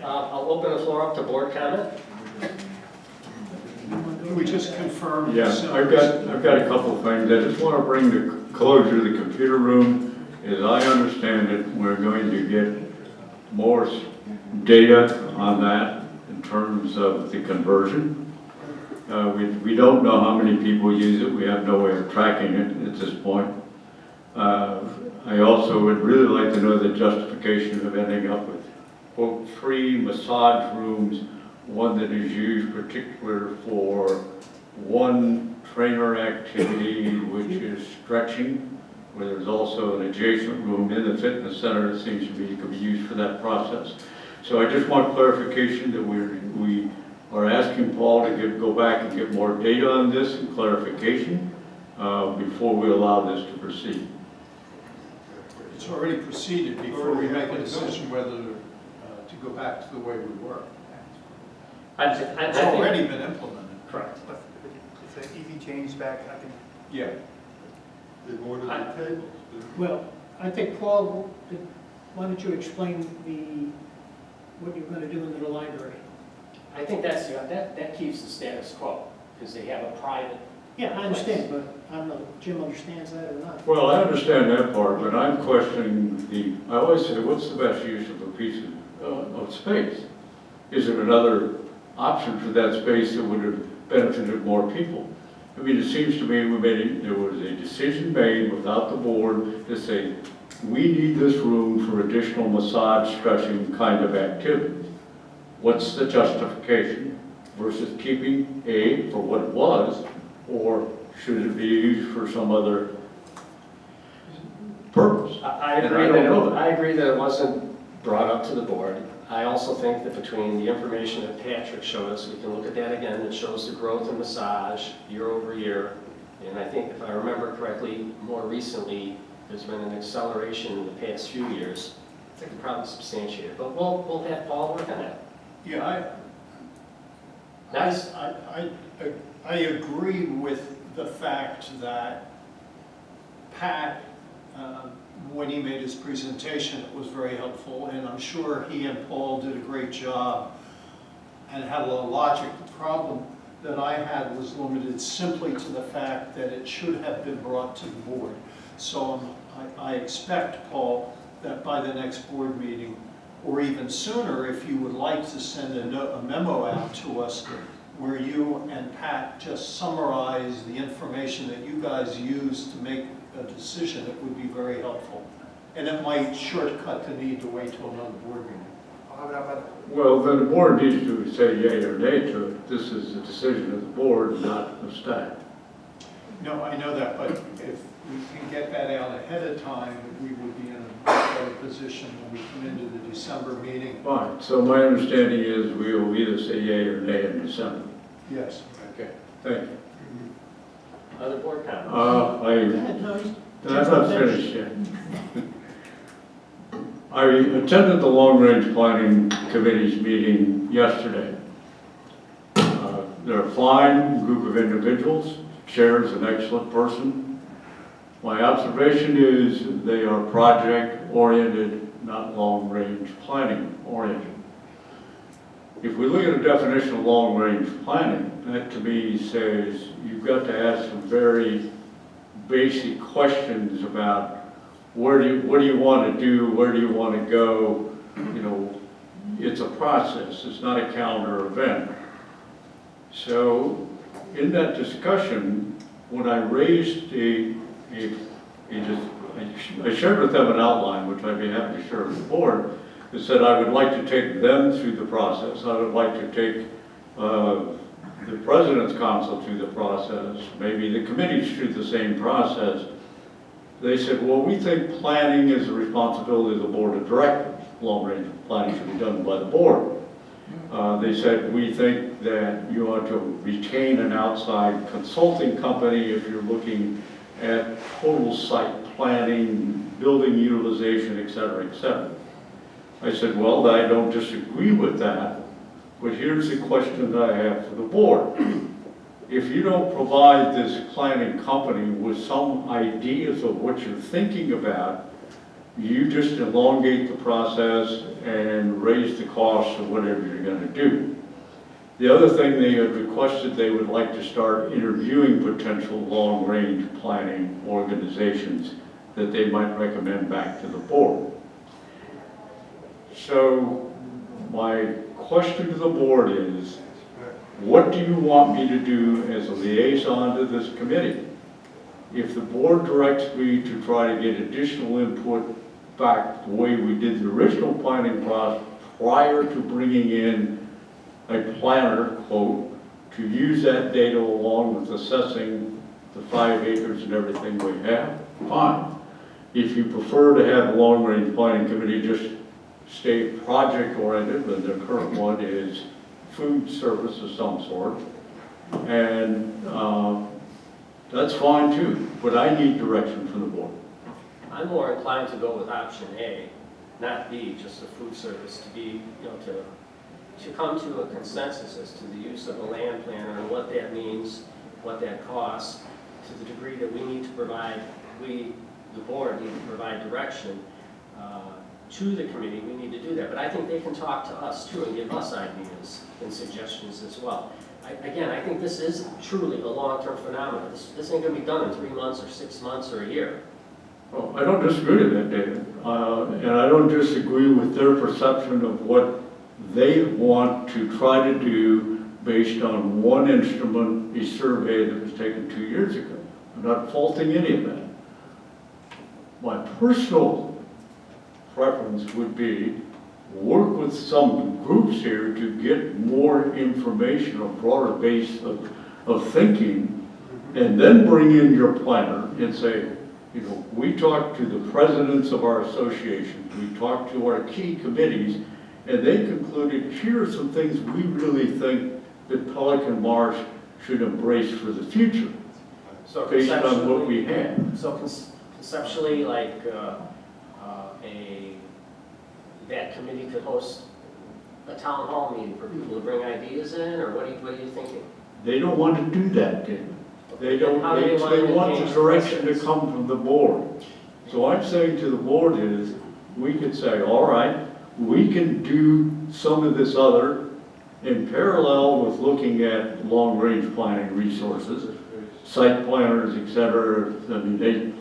Speaker 2: I'll open the floor up to board comment.
Speaker 4: Can we just confirm?
Speaker 6: Yeah, I've got a couple of things. I just want to bring the closure to the computer room. As I understand it, we're going to get more data on that in terms of the conversion. We don't know how many people use it. We have no way of tracking it at this point. I also would really like to know the justification of ending up with, quote, 3 massage rooms, one that is used particular for one trainer activity, which is stretching, where there's also an adjacent room in the fitness center that seems to be, could be used for that process. So I just want clarification that we are asking Paul to go back and get more data on this and clarification before we allow this to proceed.
Speaker 4: It's already proceeded before we make a decision whether to go back to the way we were. It's already been implemented.
Speaker 2: Correct.
Speaker 3: But it's an easy change back, I think.
Speaker 4: Yeah.
Speaker 7: They've ordered the tables.
Speaker 1: Well, I think, Paul, why don't you explain what you're going to do in the library?
Speaker 2: I think that keeps the status quo, because they have a private.
Speaker 1: Yeah, I understand, but I don't know if Jim understands that or not.
Speaker 6: Well, I understand that part, but I'm questioning I always say, what's the best use of a piece of space? Is there another option for that space that would have benefited more people? I mean, it seems to me there was a decision made without the board to say, we need this room for additional massage, stretching kind of activities. What's the justification versus keeping A for what it was, or should it be used for some other purpose?
Speaker 2: I
Speaker 6: And
Speaker 2: agree
Speaker 6: don't know that.
Speaker 2: I agree that it wasn't brought up to the board. I also think that between the information that Patrick showed us, we can look at that again, it shows the growth in massage year over year. And I think if I remember correctly, more recently, there's been an acceleration in the past few years. I could probably substantiate it, but we'll have Paul work on that.
Speaker 4: Yeah,
Speaker 2: Nice.
Speaker 4: I agree with the fact that Pat, when he made his presentation, it was very helpful, and I'm sure he and Paul did a great job and had a lot of logic. The problem that I had was limited simply to the fact that it should have been brought to the board. So I expect, Paul, that by the next board meeting, or even sooner, if you would like to send a memo out to us where you and Pat just summarize the information that you guys use to make a decision, it would be very helpful. And it might shortcut the need to wait till another board meeting.
Speaker 3: I'll have it out by the.
Speaker 6: Well, then the board needs to say yea or nay to it. This is a decision of the board, not of staff.
Speaker 4: No, I know that, but if we can get that out ahead of time, we would be in a better position when we come into the December meeting.
Speaker 6: Fine, so my understanding is we will either say yea or nay in December.
Speaker 4: Yes.
Speaker 6: Okay, thank you.
Speaker 2: Other board comments?
Speaker 1: Go ahead, no, he's-
Speaker 6: I'm not finished yet. I attended the Long Range Planning Committee's meeting yesterday. They're a fine group of individuals. Chair is an excellent person. My observation is they are project-oriented, not long-range planning-oriented. If we look at a definition of long-range planning, that to me says you've got to ask some very basic questions about what do you want to do, where do you want to go. You know, it's a process, it's not a calendar event. So in that discussion, when I raised I shared with them an outline, which I'd be happy to share with the board, that said I would like to take them through the process. I would like to take the President's Council through the process, maybe the committees through the same process. They said, well, we think planning is the responsibility of the board of directors. Long-range planning should be done by the board. They said, we think that you ought to retain an outside consulting company if you're looking at total site planning, building utilization, et cetera, et cetera. I said, well, I don't disagree with that, but here's the question that I have for the board. If you don't provide this planning company with some ideas of what you're thinking about, you just elongate the process and raise the costs of whatever you're going to do. The other thing they had requested, they would like to start interviewing potential long-range planning organizations that they might recommend back to the board. So my question to the board is, what do you want me to do as a liaison to this committee? If the board directs me to try to get additional input back the way we did the original planning process prior to bringing in a planner, quote, to use that data along with assessing the 5 acres and everything we have, fine. If you prefer to have a long-range planning committee just stay project-oriented, then the current one is food service of some sort, and that's fine too, but I need direction from the board.
Speaker 2: I'm more inclined to go with option A, not B, just the food service, to be, you know, to come to a consensus as to the use of a land planner and what that means, what that costs, to the degree that we need to provide, we, the board, need to provide direction to the committee, we need to do that. But I think they can talk to us too and give us ideas and suggestions as well. Again, I think this is truly a long-term phenomenon. This ain't gonna be done in 3 months or 6 months or a year.
Speaker 6: Well, I don't disagree with that, David. And I don't disagree with their perception of what they want to try to do based on one instrument, a survey that was taken 2 years ago. I'm not faulting any of that. My personal preference would be work with some groups here to get more information, a broader base of thinking, and then bring in your planner and say, you know, we talked to the presidents of our associations, we talked to our key committees, and they concluded, here are some things we really think that Pelican Marsh should embrace for the future,
Speaker 2: So
Speaker 6: based on what we have.
Speaker 2: So conceptually, like that committee could host a town hall meeting for people to bring ideas in, or what are you thinking?
Speaker 6: They don't want to do that, David. They don't,
Speaker 2: How do
Speaker 6: they
Speaker 2: to
Speaker 6: want the
Speaker 2: engage
Speaker 6: direction to
Speaker 2: citizens?
Speaker 6: come from the board. So I'm saying to the board is, we could say, all right, we can do some of this other in parallel with looking at long-range planning resources, site planners, et cetera. I mean,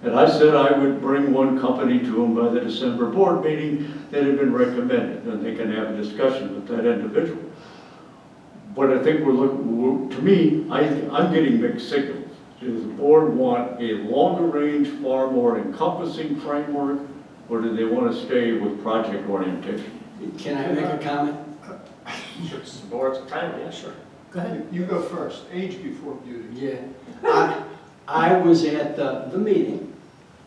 Speaker 6: and I said I would bring one company to them by the December board meeting that had been recommended, and they can have a discussion with that individual. But I think to me, I'm getting mixed signals. Does the board want a longer range, far more encompassing framework, or do they want to stay with project orientation?
Speaker 8: Can I make a comment?
Speaker 2: Sure, it's the board's time, yeah, sure.
Speaker 1: Go ahead.
Speaker 4: You go first, age before beauty.
Speaker 8: Yeah. I was at the meeting,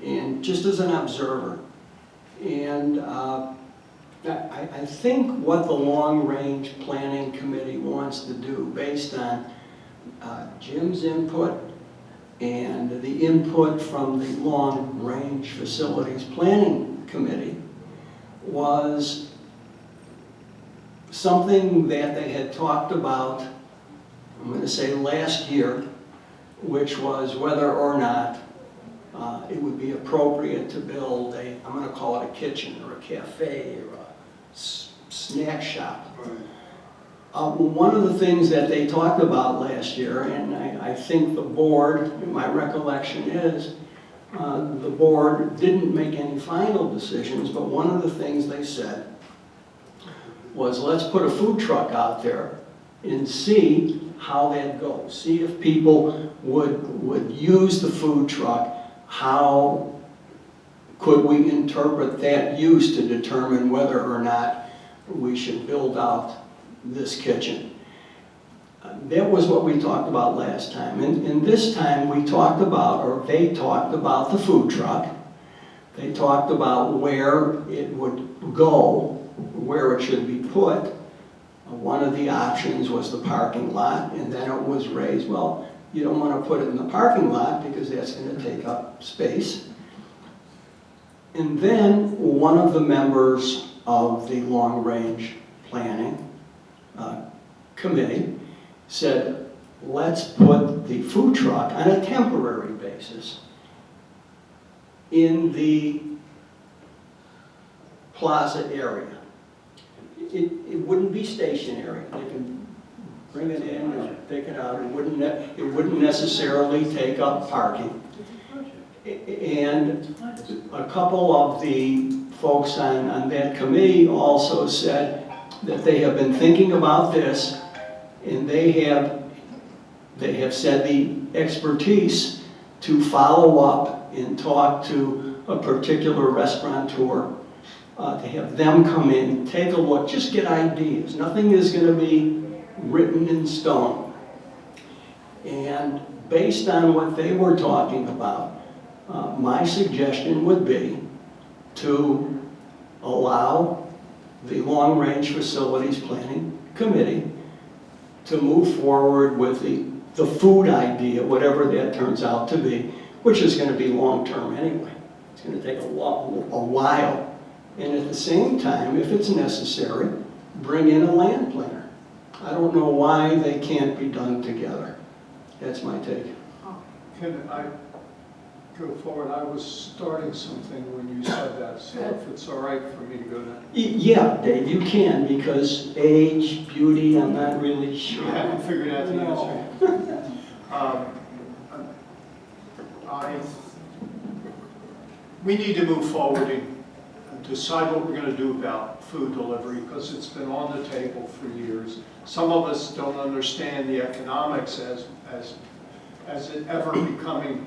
Speaker 8: and just as an observer, and I think what the long-range planning committee wants to do, based on Jim's input and the input from the Long Range Facilities Planning Committee was something that they had talked about, I'm going to say last year, which was whether or not it would be appropriate to build I'm going to call it a kitchen or a cafe or a snack shop. One of the things that they talked about last year, and I think the board, my recollection is, the board didn't make any final decisions, but one of the things they said was, let's put a food truck out there and see how that goes. See if people would use the food truck. How could we interpret that use to determine whether or not we should build out this kitchen? That was what we talked about last time. And this time we talked about, or they talked about the food truck. They talked about where it would go, where it should be put. One of the options was the parking lot, and then it was raised, well, you don't want to put it in the parking lot because that's going to take up space. And then one of the members of the Long Range Planning Committee said, let's put the food truck on a temporary basis in the plaza area. It wouldn't be stationary. They can bring it in and take it out. It wouldn't necessarily take up parking. And a couple of the folks on that committee also said that they have been thinking about this, and they have said the expertise to follow up and talk to a particular restaurateur, to have them come in, take a look, just get ideas. Nothing is going to be written in stone. And based on what they were talking about, my suggestion would be to allow the Long Range Facilities Planning Committee to move forward with the food idea, whatever that turns out to be, which is going to be long-term anyway. It's going to take a while. And at the same time, if it's necessary, bring in a land planner. I don't know why they can't be done together. That's my take.
Speaker 4: Can I go forward? I was starting something when you said that, so if it's all right for me to go now.
Speaker 8: Yeah, Dave, you can, because age, beauty, I'm not really sure.
Speaker 4: You haven't figured out the answer. We need to move forward and decide what we're going to do about food delivery, because it's been on the table for years. Some of us don't understand the economics as it ever becoming